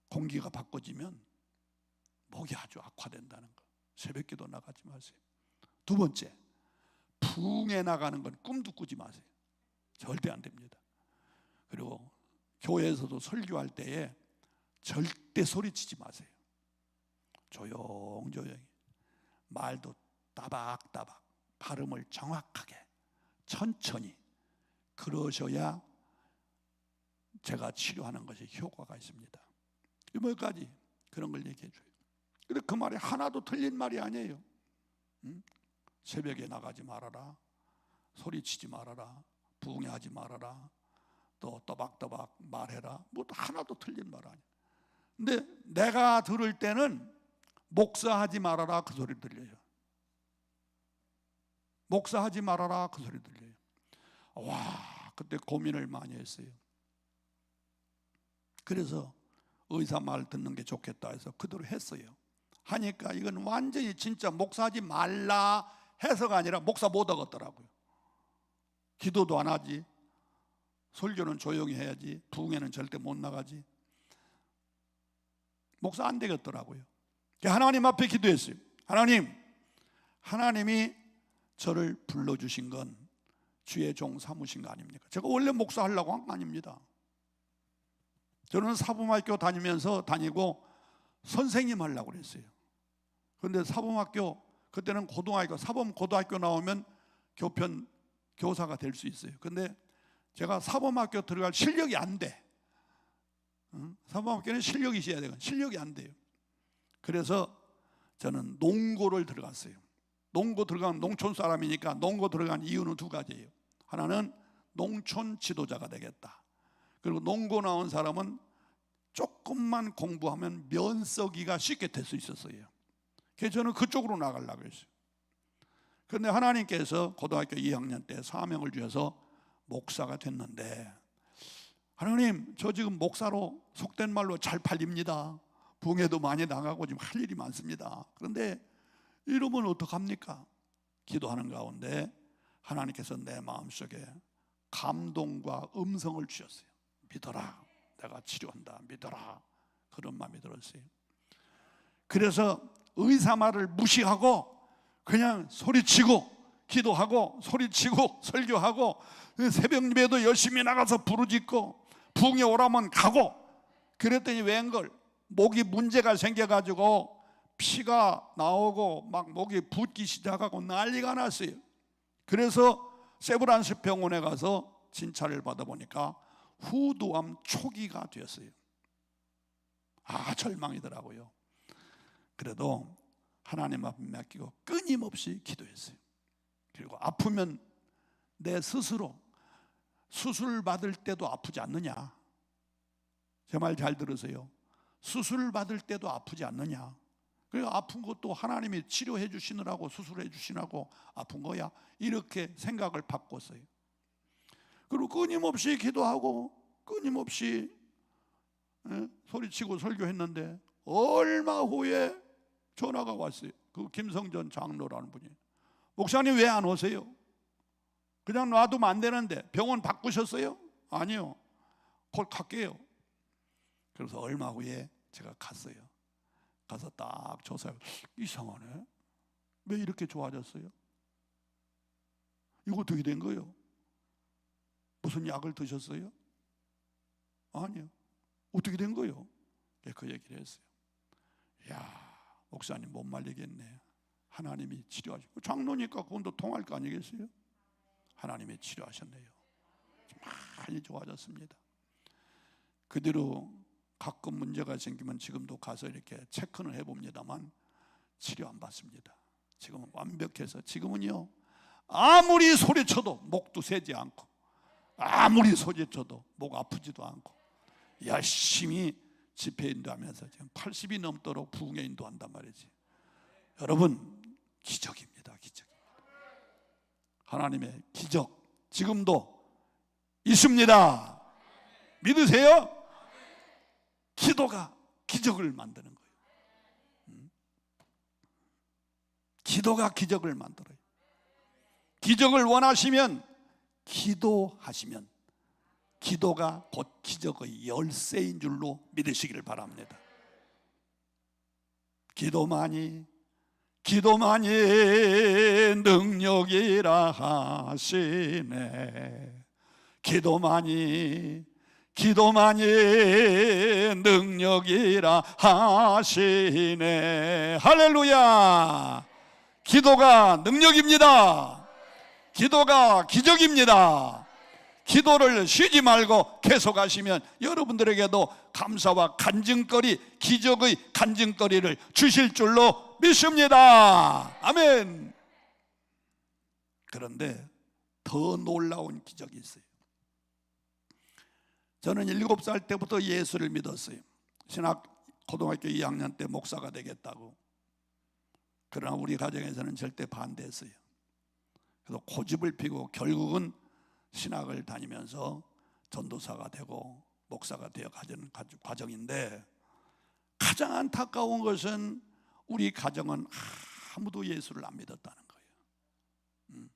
공기가 바꿔지면 목이 아주 악화된다는 거. 새벽 기도 나가지 마세요. 두 번째, 부흥에 나가는 건 꿈도 꾸지 마세요. 절대 안 됩니다. 그리고 교회에서도 설교할 때에 절대 소리치지 마세요. 조용조용히 말도 따박따박 발음을 정확하게 천천히 그러셔야 제가 치료하는 것이 효과가 있습니다. 이번까지 그런 걸 얘기해 줘요. 근데 그 말이 하나도 틀린 말이 아니에요. 새벽에 나가지 말아라, 소리치지 말아라, 부흥하지 말아라, 또 또박또박 말해라. 뭐 하나도 틀린 말 아니에요. 근데 내가 들을 때는 목사하지 말아라 그 소리 들려요. 목사하지 말아라 그 소리 들려요. 와, 그때 고민을 많이 했어요. 그래서 의사 말 듣는 게 좋겠다 해서 그대로 했어요. 하니까 이건 완전히 진짜 목사하지 말라 해서가 아니라 목사 못 하겠더라고요. 기도도 안 하지, 설교는 조용히 해야지, 부흥회는 절대 못 나가지. 목사 안 되겠더라고요. 하나님 앞에 기도했어요. 하나님이 저를 불러주신 건 주의 종 삼으신 거 아닙니까? 제가 원래 목사 하려고 한 거 아닙니다. 저는 사범학교 다니고 선생님 하려고 그랬어요. 그런데 사범학교, 그때는 고등학교, 사범 고등학교 나오면 교사가 될 수 있어요. 근데 제가 사범학교 들어갈 실력이 안 돼. 사범학교는 실력이 있어야 되거든요. 실력이 안 돼요. 그래서 저는 농고를 들어갔어요. 농고 들어간 농촌 사람이니까 농고 들어간 이유는 두 가지예요. 하나는 농촌 지도자가 되겠다. 그리고 농고 나온 사람은 조금만 공부하면 면서기가 쉽게 될 수 있었어요. 그래서 저는 그쪽으로 나가려고 했어요. 그런데 하나님께서 고등학교 2학년 때 사명을 주셔서 목사가 됐는데, 하나님, 저 지금 목사로 속된 말로 잘 팔립니다. 부흥회도 많이 나가고 지금 할 일이 많습니다. 그런데 이러면 어떡합니까? 기도하는 가운데 하나님께서 내 마음속에 감동과 음성을 주셨어요. 믿어라, 내가 치료한다. 믿어라. 그런 마음이 들었어요. 그래서 의사 말을 무시하고 그냥 소리치고 기도하고 소리치고 설교하고 새벽 예배도 열심히 나가서 부르짖고 부흥회 오라면 가고, 그랬더니 웬걸 목이 문제가 생겨가지고 피가 나오고 막 목이 붓기 시작하고 난리가 났어요. 그래서 세브란스 병원에 가서 진찰을 받아보니까 후두암 초기가 되었어요. 절망이더라고요. 그래도 하나님 앞에 맡기고 끊임없이 기도했어요. 그리고 아프면 내 스스로 수술 받을 때도 아프지 않느냐? 제 말 잘 들으세요. 수술 받을 때도 아프지 않느냐? 그리고 아픈 것도 하나님이 치료해 주시느라고 수술해 주시느라고 아픈 거야, 이렇게 생각을 바꿨어요. 그리고 끊임없이 기도하고 끊임없이 소리치고 설교했는데 얼마 후에 전화가 왔어요. 그 김성전 장로라는 분이, 목사님 왜 안 오세요? 그냥 놔두면 안 되는데 병원 바꾸셨어요? 아니요, 곧 갈게요. 그래서 얼마 후에 제가 갔어요. 가서 딱 조사해, 이상하네, 왜 이렇게 좋아졌어요? 이거 어떻게 된 거예요? 무슨 약을 드셨어요? 아니요. 어떻게 된 거예요? 그 얘기를 했어요. 야, 목사님 못 말리겠네. 하나님이 치료하시고, 장로니까 그건도 통할 거 아니겠어요? 하나님이 치료하셨네요. 많이 좋아졌습니다. 그 뒤로 가끔 문제가 생기면 지금도 가서 이렇게 체크는 해봅니다만 치료 안 받습니다. 지금은 완벽해서, 지금은요 아무리 소리쳐도 목도 새지 않고, 아무리 소리쳐도 목 아프지도 않고, 열심히 집회 인도하면서 지금 80이 넘도록 부흥회 인도한단 말이지. 여러분, 기적입니다. 기적입니다. 하나님의 기적 지금도 있습니다. 믿으세요? 기도가 기적을 만드는 거예요. 기도가 기적을 만들어요. 기적을 원하시면 기도하시면 기도가 곧 기적의 열쇠인 줄로 믿으시기를 바랍니다. 기도만이 능력이라 하시네. 기도만이 능력이라 하시네. 할렐루야. 기도가 능력입니다. 기도가 기적입니다. 기도를 쉬지 말고 계속하시면 여러분들에게도 감사와 간증거리, 기적의 간증거리를 주실 줄로 믿습니다. 아멘. 그런데 더 놀라운 기적이 있어요. 저는 7살 때부터 예수를 믿었어요. 고등학교 2학년 때 목사가 되겠다고. 그러나 우리 가정에서는 절대 반대했어요. 그래서 고집을 피고 결국은 신학을 다니면서 전도사가 되고 목사가 되어 가는 과정인데, 가장 안타까운 것은 우리 가정은 아무도 예수를 안 믿었다는 거예요.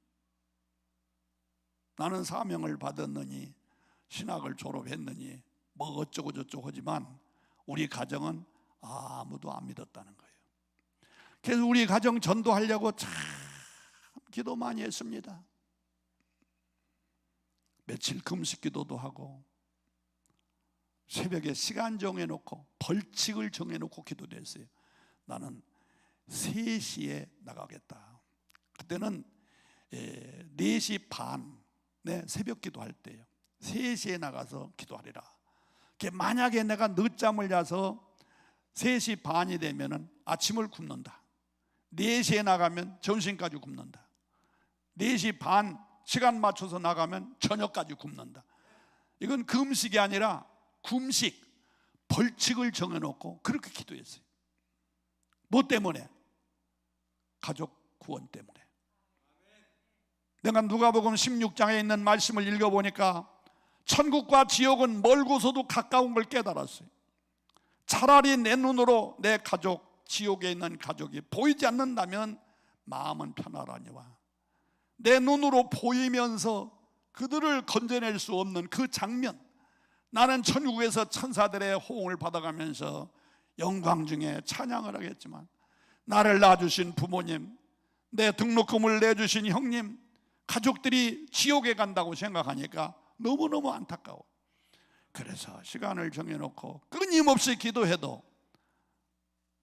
나는 사명을 받았느니 신학을 졸업했느니 뭐 어쩌고 저쩌고 하지만 우리 가정은 아무도 안 믿었다는 거예요. 그래서 우리 가정 전도하려고 참 기도 많이 했습니다. 며칠 금식 기도도 하고 새벽에 시간 정해놓고 벌칙을 정해놓고 기도했어요. 나는 3시에 나가겠다. 그때는 4시 반, 새벽 기도할 때예요. 3시에 나가서 기도하리라. 만약에 내가 늦잠을 자서 3시 반이 되면 아침을 굶는다. 4시에 나가면 점심까지 굶는다. 4시 반 시간 맞춰서 나가면 저녁까지 굶는다. 이건 금식이 아니라 굶식, 벌칙을 정해놓고 그렇게 기도했어요. 뭐 때문에? 가족 구원 때문에. 내가 누가복음 16장에 있는 말씀을 읽어보니까 천국과 지옥은 멀고서도 가까운 걸 깨달았어요. 차라리 내 눈으로 내 가족, 지옥에 있는 가족이 보이지 않는다면 마음은 편하라니와, 내 눈으로 보이면서 그들을 건져낼 수 없는 그 장면, 나는 천국에서 천사들의 호응을 받아가면서 영광 중에 찬양을 하겠지만, 나를 낳아주신 부모님, 내 등록금을 내주신 형님, 가족들이 지옥에 간다고 생각하니까 너무너무 안타까워. 그래서 시간을 정해놓고 끊임없이 기도해도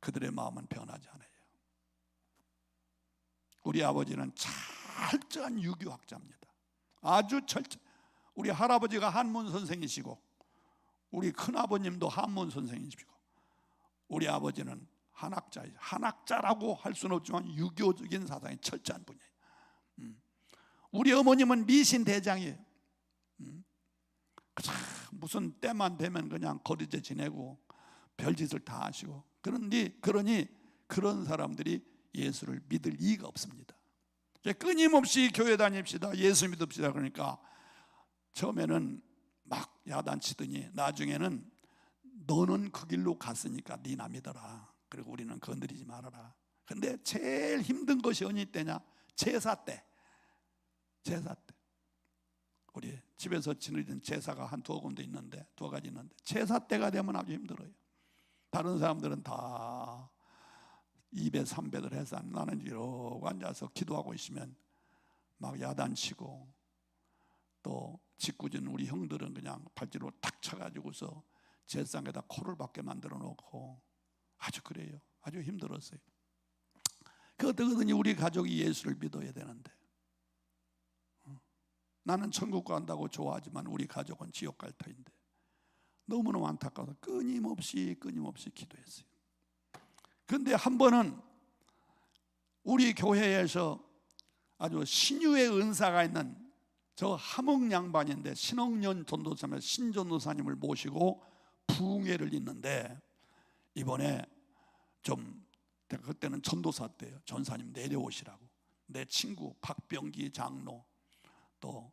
그들의 마음은 변하지 않아요. 우리 아버지는 철저한 유교학자입니다. 아주 철저. 우리 할아버지가 한문 선생이시고 우리 큰아버님도 한문 선생이시고 우리 아버지는 한학자예요. 한학자라고 할 수는 없지만 유교적인 사상이 철저한 분이에요. 우리 어머님은 미신 대장이에요. 무슨 때만 되면 그냥 거리제 지내고 별짓을 다 하시고, 그러니 그런 사람들이 예수를 믿을 이유가 없습니다. 끊임없이 교회 다닙시다, 예수 믿읍시다 그러니까 처음에는 막 야단치더니 나중에는 너는 그 길로 갔으니까 니나 믿어라, 그리고 우리는 건드리지 말아라. 근데 제일 힘든 것이 어느 때냐? 제사 때. 우리 집에서 지내던 제사가 한 두어 군데 있는데, 두어 가지 있는데 제사 때가 되면 아주 힘들어요. 다른 사람들은 다 2배 3배를 해서, 나는 이러고 앉아서 기도하고 있으면 막 야단치고, 또 짓궂은 우리 형들은 그냥 발뒤로 탁 쳐가지고서 제상에다 코를 박게 만들어 놓고 아주 그래요. 아주 힘들었어요. 그러더니 우리 가족이 예수를 믿어야 되는데, 나는 천국 간다고 좋아하지만 우리 가족은 지옥 갈 터인데 너무너무 안타까워서 끊임없이 기도했어요. 그런데 한 번은 우리 교회에서 아주 신유의 은사가 있는 저 하목 양반인데, 신홍년 전도사님, 신전도사님을 모시고 부흥회를 있는데, 이번에 좀 그때는 전도사 때예요. 전사님 내려오시라고. 내 친구 박병기 장로, 또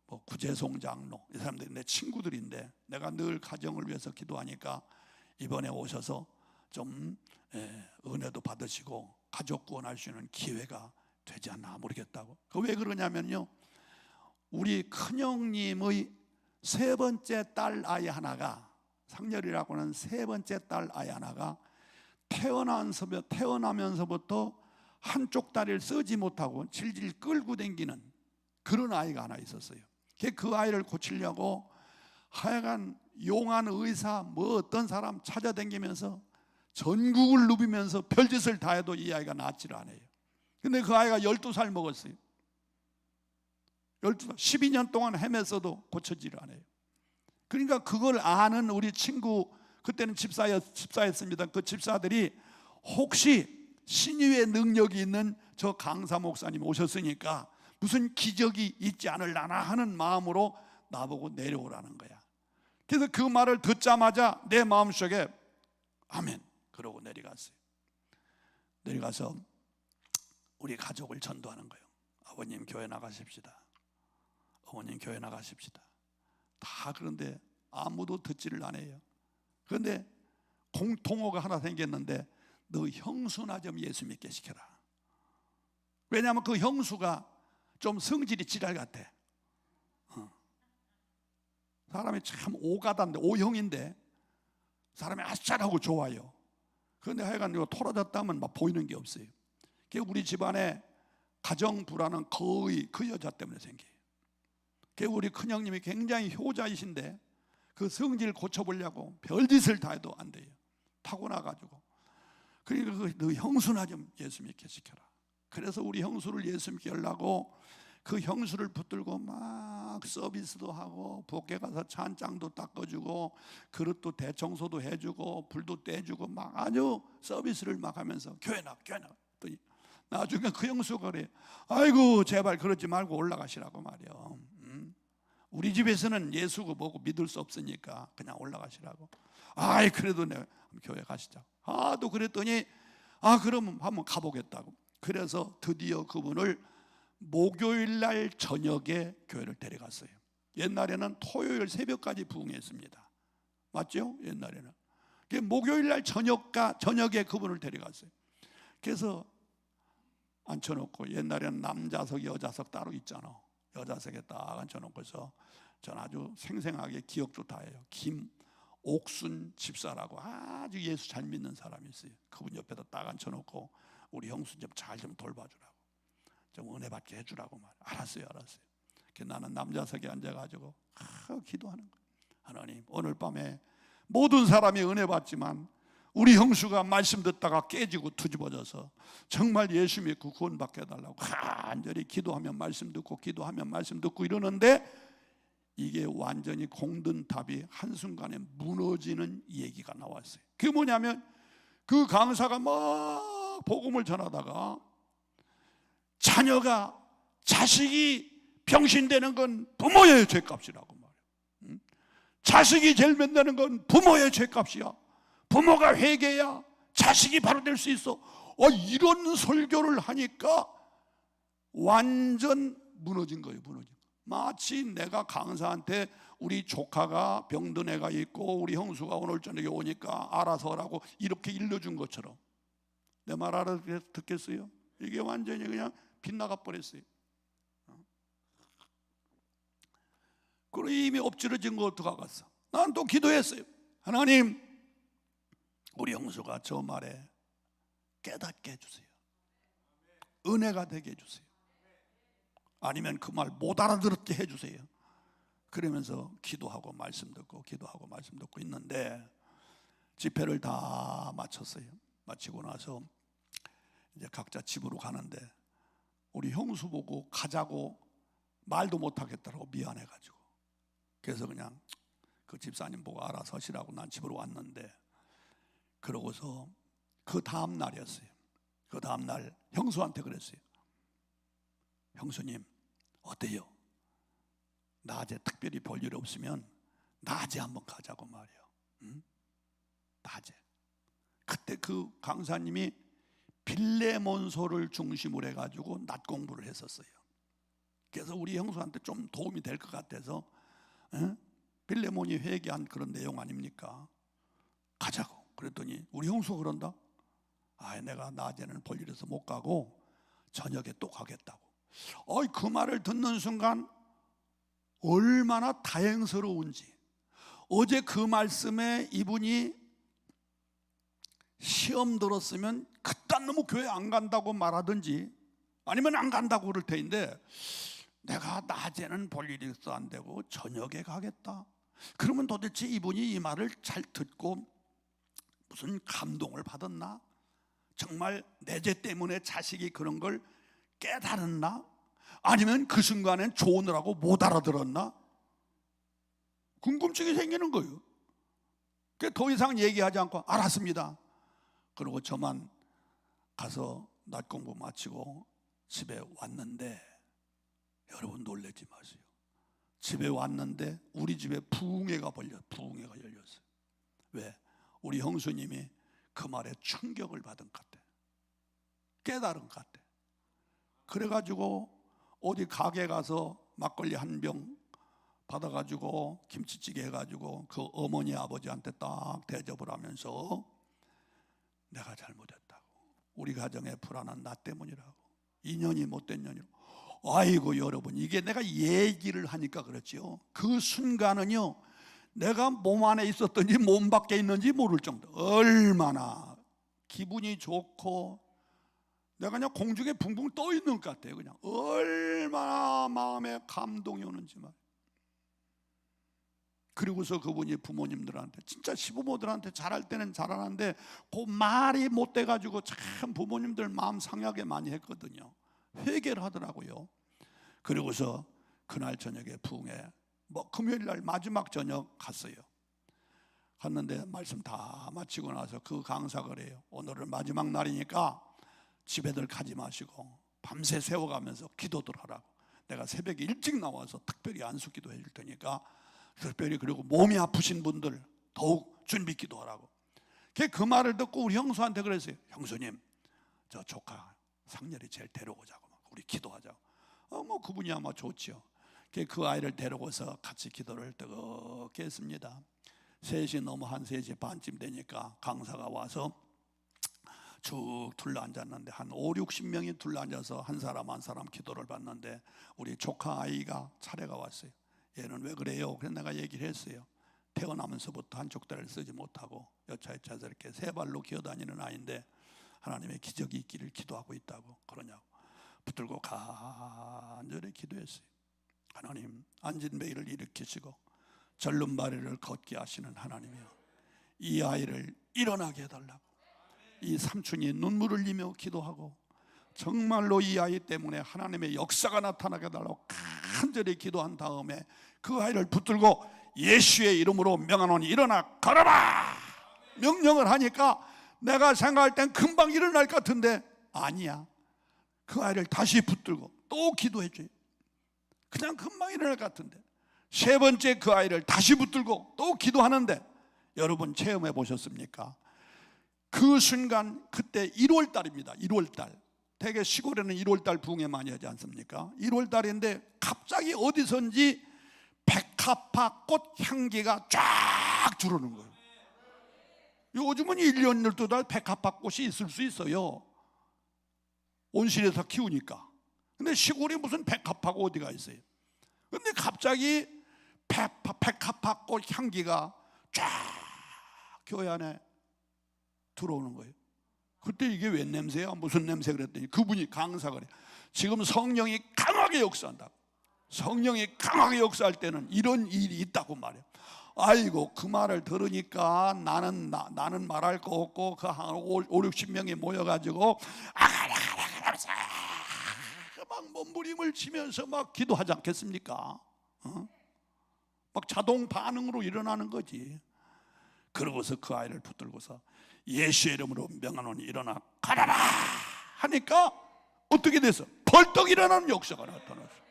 뭐 구재송 장로, 이 사람들이 내 친구들인데 내가 늘 가정을 위해서 기도하니까 이번에 오셔서 좀 은혜도 받으시고 가족 구원할 수 있는 기회가 되지 않나 모르겠다고. 그 왜 그러냐면요, 우리 큰형님의 3번째 딸 아이 하나가, 상렬이라고 하는 3번째 딸 아이 하나가 태어나면서부터 한쪽 다리를 쓰지 못하고 질질 끌고 다니는 그런 아이가 하나 있었어요. 그 아이를 고치려고 하여간 용한 의사 뭐 어떤 사람 찾아다니면서 전국을 누비면서 별짓을 다 해도 이 아이가 낫지를 않아요. 근데 그 아이가 12살 먹었어요. 12살, 12년 동안 헤맸어도 고쳐지를 않아요. 그러니까 그걸 아는 우리 친구, 그때는 집사였습니다. 그 집사들이 혹시 신유의 능력이 있는 저 강사 목사님 오셨으니까 무슨 기적이 있지 않을라나 하는 마음으로 나보고 내려오라는 거야. 그래서 그 말을 듣자마자 내 마음속에 아멘 그러고 내려갔어요. 내려가서 우리 가족을 전도하는 거예요. 아버님 교회 나가십시다, 어머님 교회 나가십시다. 다 그런데 아무도 듣지를 않아요. 그런데 공통어가 하나 생겼는데, 너 형수나 좀 예수 믿게 시켜라. 왜냐하면 그 형수가 좀 성질이 지랄 같아. 사람이 참 오가다인데, 오형인데 사람이 아싸라고 좋아요. 그런데 하여간 이거 토라졌다면 막 보이는 게 없어요. 우리 집안에 가정 불화는 거의 그 여자 때문에 생겨요. 우리 큰형님이 굉장히 효자이신데 그 성질 고쳐보려고 별짓을 다 해도 안 돼요. 타고나가지고. 그러니까 너 형수나 좀 예수 믿게 시켜라. 그래서 우리 형수를 예수 믿게 하려고 그 형수를 붙들고 막 서비스도 하고 복에 가서 찬장도 닦아주고 그릇도 대청소도 해주고 불도 떼주고 막 아주 서비스를 막 하면서 교회나 그랬더니 나중에 그 형수가 그래. 아이고 제발 그러지 말고 올라가시라고 말이요. 우리 집에서는 예수고 뭐고 믿을 수 없으니까 그냥 올라가시라고. 아이 그래도 내가 교회 가시자. 또 그랬더니 그러면 한번 가보겠다고. 그래서 드디어 그분을 목요일 날 저녁에 교회를 데려갔어요. 옛날에는 토요일 새벽까지 부흥했습니다. 맞죠? 옛날에는. 목요일 날 저녁에 그분을 데려갔어요. 그래서 앉혀놓고, 옛날에는 남자석 여자석 따로 있잖아. 여자석에 딱 앉혀놓고서 전 아주 생생하게 기억도 다 해요. 김옥순 집사라고 아주 예수 잘 믿는 사람이 있어요. 그분 옆에다 딱 앉혀놓고 우리 형수 좀 잘 좀 돌봐주라고, 좀 은혜 받게 해주라고 말. 알았어요. 나는 남자석에 앉아가지고 기도하는 거예요. 하나님, 오늘 밤에 모든 사람이 은혜 받지만 우리 형수가 말씀 듣다가 깨지고 뒤집어져서 정말 예수 믿고 구원받게 해달라고 간절히 기도하면 말씀 듣고, 기도하면 말씀 듣고 이러는데, 이게 완전히 공든 답이 한순간에 무너지는 얘기가 나왔어요. 그게 뭐냐면, 그 강사가 막 복음을 전하다가 자식이 병신되는 건 부모의 죄값이라고 말해요. 자식이 제일 맨다는 건 부모의 죄값이야. 부모가 회개해야 자식이 바로 될 수 있어. 이런 설교를 하니까 완전 무너진 거예요. 마치 내가 강사한테 우리 조카가 병든 애가 있고 우리 형수가 오늘 저녁에 오니까 알아서 하라고 이렇게 일러준 것처럼. 내 말 알아듣겠어요? 이게 완전히 그냥 빗나가 버렸어요. 그리고 이미 엎질러진 거 어떡하겠어. 난 또 기도했어요. 하나님, 우리 형수가 저 말에 깨닫게 해주세요. 은혜가 되게 해주세요. 아니면 그 말 못 알아들었게 해주세요. 그러면서 기도하고 말씀 듣고 있는데, 집회를 다 마쳤어요. 마치고 나서 이제 각자 집으로 가는데 우리 형수 보고 가자고 말도 못 하겠다고 미안해가지고, 그래서 그냥 그 집사님 보고 알아서 하시라고 난 집으로 왔는데, 그러고서 그 다음 날이었어요. 그 다음 날 형수한테 그랬어요. 형수님, 어때요? 낮에 특별히 볼 일 없으면 낮에 한번 가자고 말이에요. 낮에. 그때 그 강사님이 빌레몬서를 중심으로 해가지고 낮 공부를 했었어요. 그래서 우리 형수한테 좀 도움이 될 것 같아서, 빌레몬이 회개한 그런 내용 아닙니까? 가자고. 그랬더니 우리 형수가 그런다. 내가 낮에는 볼 일에서 못 가고 저녁에 또 가겠다고. 그 말을 듣는 순간 얼마나 다행스러운지. 어제 그 말씀에 이분이 시험 들었으면 그딴 놈의 교회 안 간다고 말하든지 아니면 안 간다고 그럴 테인데, 내가 낮에는 볼 일이 있어 안 되고 저녁에 가겠다. 그러면 도대체 이분이 이 말을 잘 듣고 무슨 감동을 받았나? 정말 내 죄 때문에 자식이 그런 걸 깨달았나? 아니면 그 순간엔 조언을 하고 못 알아들었나? 궁금증이 생기는 거예요. 더 이상 얘기하지 않고 알았습니다. 그리고 저만 가서 낮 공부 마치고 집에 왔는데, 여러분 놀라지 마세요. 집에 왔는데 우리 집에 부흥회가 열렸어요. 왜? 우리 형수님이 그 말에 충격을 받은 것 같아. 깨달은 것 같아. 그래가지고 어디 가게 가서 막걸리 한 병 받아가지고 김치찌개 해가지고 그 어머니 아버지한테 딱 대접을 하면서, 내가 잘못했다고, 우리 가정의 불안한 나 때문이라고, 인연이 못된 년이라고. 아이고 여러분, 이게 내가 얘기를 하니까 그렇지요, 그 순간은요 내가 몸 안에 있었던지 몸 밖에 있는지 모를 정도, 얼마나 기분이 좋고 내가 그냥 공중에 붕붕 떠 있는 것 같아요. 그냥 얼마나 마음에 감동이 오는지 말. 그리고서 그분이 부모님들한테, 진짜 시부모들한테 잘할 때는 잘하는데 그 말이 못 돼가지고 참 부모님들 마음 상하게 많이 했거든요. 회개를 하더라고요. 그리고서 그날 저녁에 부흥회, 금요일날 마지막 저녁 갔어요. 갔는데 말씀 다 마치고 나서 그 강사가 그래요. 오늘은 마지막 날이니까 집에들 가지 마시고 밤새 세워가면서 기도들 하라고. 내가 새벽에 일찍 나와서 특별히 안수 기도 해줄 테니까 특별히, 그리고 몸이 아프신 분들 더욱 준비 기도하라고. 그 말을 듣고 우리 형수한테 그랬어요. 형수님, 저 조카 상렬이 제일 데려오자고, 우리 기도하자고. 그분이 아마 좋지요. 그 아이를 데려오서 같이 기도를 뜨겁게 했습니다. 3시 넘어 한 3시 반쯤 되니까 강사가 와서 쭉 둘러앉았는데 한 50-60명이 둘러앉아서 한 사람 한 사람 기도를 받는데 우리 조카 아이가 차례가 왔어요. 얘는 왜 그래요? 그래서 내가 얘기를 했어요. 태어나면서부터 한쪽 다리를 쓰지 못하고 여차여차해서 이렇게 세 발로 기어다니는 아이인데 하나님의 기적이 있기를 기도하고 있다고. 그러냐고 붙들고 간절히 기도했어요. 하나님, 안진뱅이를 일으키시고 절름발이를 걷게 하시는 하나님이여, 이 아이를 일어나게 해달라고. 이 삼촌이 눈물을 흘리며 기도하고 정말로 이 아이 때문에 하나님의 역사가 나타나게 해달라고 간절히 기도한 다음에 그 아이를 붙들고 예수의 이름으로 명하노니 일어나 걸어라 명령을 하니까 내가 생각할 땐 금방 일어날 것 같은데 아니야. 그 아이를 다시 붙들고 또 기도해줘요. 그냥 금방 일어날 것 같은데 3번째 그 아이를 다시 붙들고 또 기도하는데, 여러분 체험해 보셨습니까? 그 순간, 그때 1월달입니다. 1월달. 대개 시골에는 1월달 부흥회 많이 하지 않습니까? 1월달인데 갑자기 어디선지 백합화 꽃 향기가 쫙 들어오는 거예요. 요즘은 1년 12달 백합화 꽃이 있을 수 있어요. 온실에서 키우니까. 근데 시골에 무슨 백합화가 어디가 있어요? 근데 갑자기 백합화 꽃 향기가 쫙 교회 안에 들어오는 거예요. 그때 이게 웬 냄새야? 무슨 냄새? 그랬더니 그분이 강사가 그래. 지금 성령이 강하게 역사한다고. 성령이 강하게 역사할 때는 이런 일이 있다고 말해요. 아이고, 그 말을 들으니까 나는 말할 거 없고 그 한 50-60명이 모여가지고 아가라가라가라면서 막 몸부림을 치면서 막 기도하지 않겠습니까? 막 자동 반응으로 일어나는 거지. 그러고서 그 아이를 붙들고서 예수의 이름으로 명하노니 일어나 가라라 하니까 어떻게 돼서 벌떡 일어나는 역사가 나타났어요.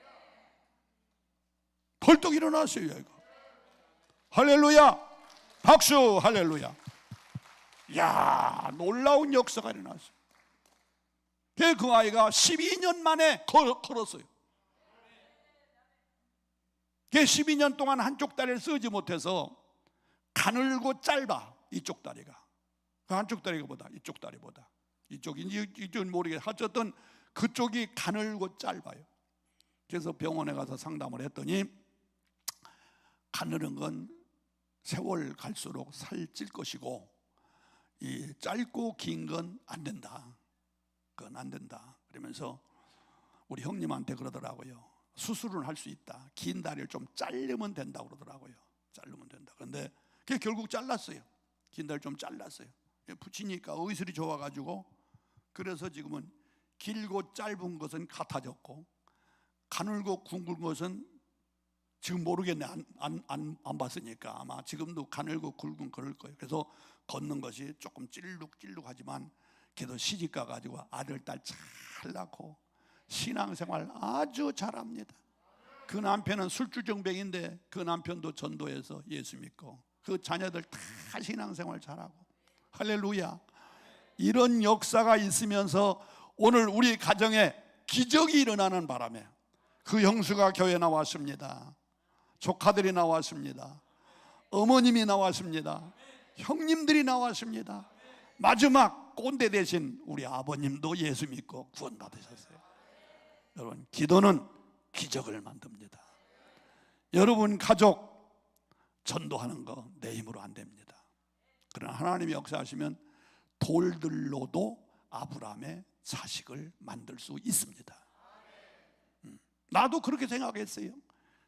벌떡 일어났어요. 이거 할렐루야, 박수. 할렐루야. 이야, 놀라운 역사가 일어났어요. 그 아이가 12년 만에 걸었어요. 12년 동안 한쪽 다리를 쓰지 못해서 가늘고 짧아. 이쪽 다리가, 그 한쪽 다리가 보다 이쪽 다리보다, 이쪽인지 이쪽은 모르겠어요. 어쨌든 그쪽이 가늘고 짧아요. 그래서 병원에 가서 상담을 했더니 가늘은 건 세월 갈수록 살찔 것이고 이 짧고 긴 건 안 된다. 그건 안 된다. 그러면서 우리 형님한테 그러더라고요. 수술은 할 수 있다. 긴 다리를 좀 자르면 된다고 그러더라고요. 자르면 된다. 그런데 그게 결국 잘랐어요. 긴 다리 좀 잘랐어요. 붙이니까 의술이 좋아가지고, 그래서 지금은 길고 짧은 것은 같아졌고 가늘고 굵은 것은 지금 모르겠네. 안 봤으니까 아마 지금도 가늘고 굵은 그럴 거예요. 그래서 걷는 것이 조금 찔룩찔룩하지만 걔도 시집 가가지고 아들 딸 잘 낳고 신앙생활 아주 잘합니다. 그 남편은 술주정뱅인데 그 남편도 전도해서 예수 믿고 그 자녀들 다 신앙생활 잘하고. 할렐루야. 이런 역사가 있으면서 오늘 우리 가정에 기적이 일어나는 바람에 그 형수가 교회에 나왔습니다. 조카들이 나왔습니다. 어머님이 나왔습니다. 형님들이 나왔습니다. 마지막 꼰대 대신 우리 아버님도 예수 믿고 구원받으셨어요. 여러분, 기도는 기적을 만듭니다. 여러분 가족 전도하는 거 내 힘으로 안 됩니다. 그러나 하나님이 역사하시면 돌들로도 아브라함의 자식을 만들 수 있습니다. 나도 그렇게 생각했어요.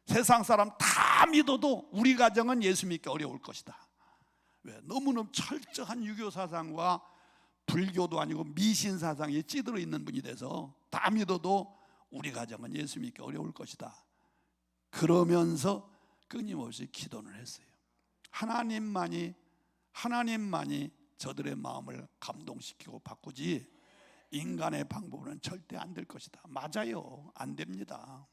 세상 사람 다 믿어도 우리 가정은 예수 믿기 어려울 것이다. 왜? 너무너무 철저한 유교 사상과 불교도 아니고 미신 사상에 찌들어 있는 분이 돼서 다 믿어도 우리 가정은 예수 믿기 어려울 것이다. 그러면서 끊임없이 기도를 했어요. 하나님만이 저들의 마음을 감동시키고 바꾸지 인간의 방법은 절대 안 될 것이다. 맞아요. 안 됩니다.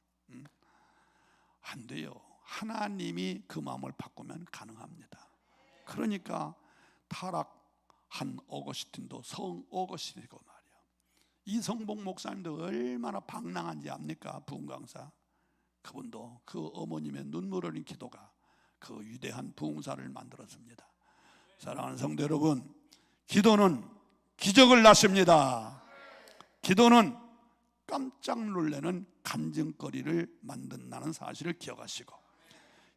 안 돼요. 하나님이 그 마음을 바꾸면 가능합니다. 그러니까 타락한 어거스틴도 성 어거스틴이고 말이야. 이성복 목사님도 얼마나 방랑한지 압니까? 부흥 강사. 그분도 그 어머님의 눈물 흘린 기도가 그 위대한 부흥사를 만들었습니다. 사랑하는 성도 여러분, 기도는 기적을 낳습니다. 기도는 깜짝 놀라는 간증거리를 만든다는 사실을 기억하시고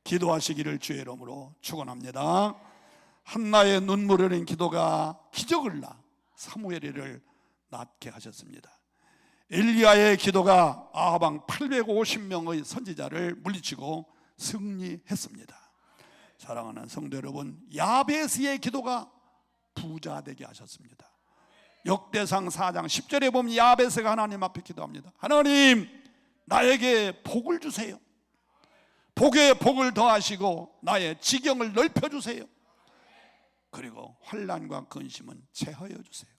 기도하시기를 주의 이름으로 축원합니다. 한나의 눈물 흘린 기도가 기적을 낳아 사무엘을 낳게 하셨습니다. 엘리야의 기도가 아하방 850명의 선지자를 물리치고 승리했습니다. 사랑하는 성도 여러분, 야베스의 기도가 부자 되게 하셨습니다. 역대상 4장 10절에 보면 야베스가 하나님 앞에 기도합니다. 하나님, 나에게 복을 주세요. 복에 복을 더하시고 나의 지경을 넓혀주세요. 그리고 환난과 근심은 제하여 주세요.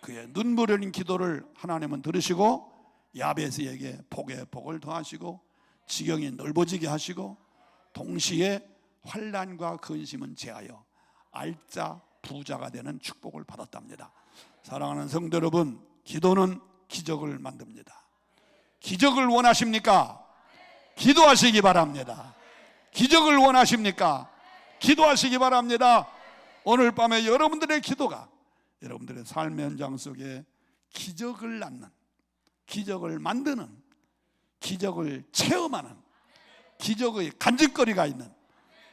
그의 눈물 흘린 기도를 하나님은 들으시고 야베스에게 복에 복을 더하시고 지경이 넓어지게 하시고 동시에 환난과 근심은 제하여 알짜 부자가 되는 축복을 받았답니다. 사랑하는 성도 여러분, 기도는 기적을 만듭니다. 기적을 원하십니까? 기도하시기 바랍니다. 기적을 원하십니까? 기도하시기 바랍니다. 오늘 밤에 여러분들의 기도가 여러분들의 삶의 현장 속에 기적을 낳는, 기적을 만드는, 기적을 체험하는, 기적의 간증거리가 있는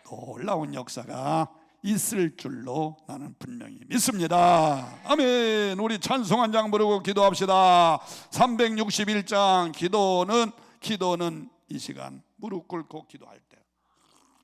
놀라운 역사가 있을 줄로 나는 분명히 믿습니다. 아멘. 우리 찬송 한 장 부르고 기도합시다. 361장 기도는 이 시간 무릎 꿇고 기도할 때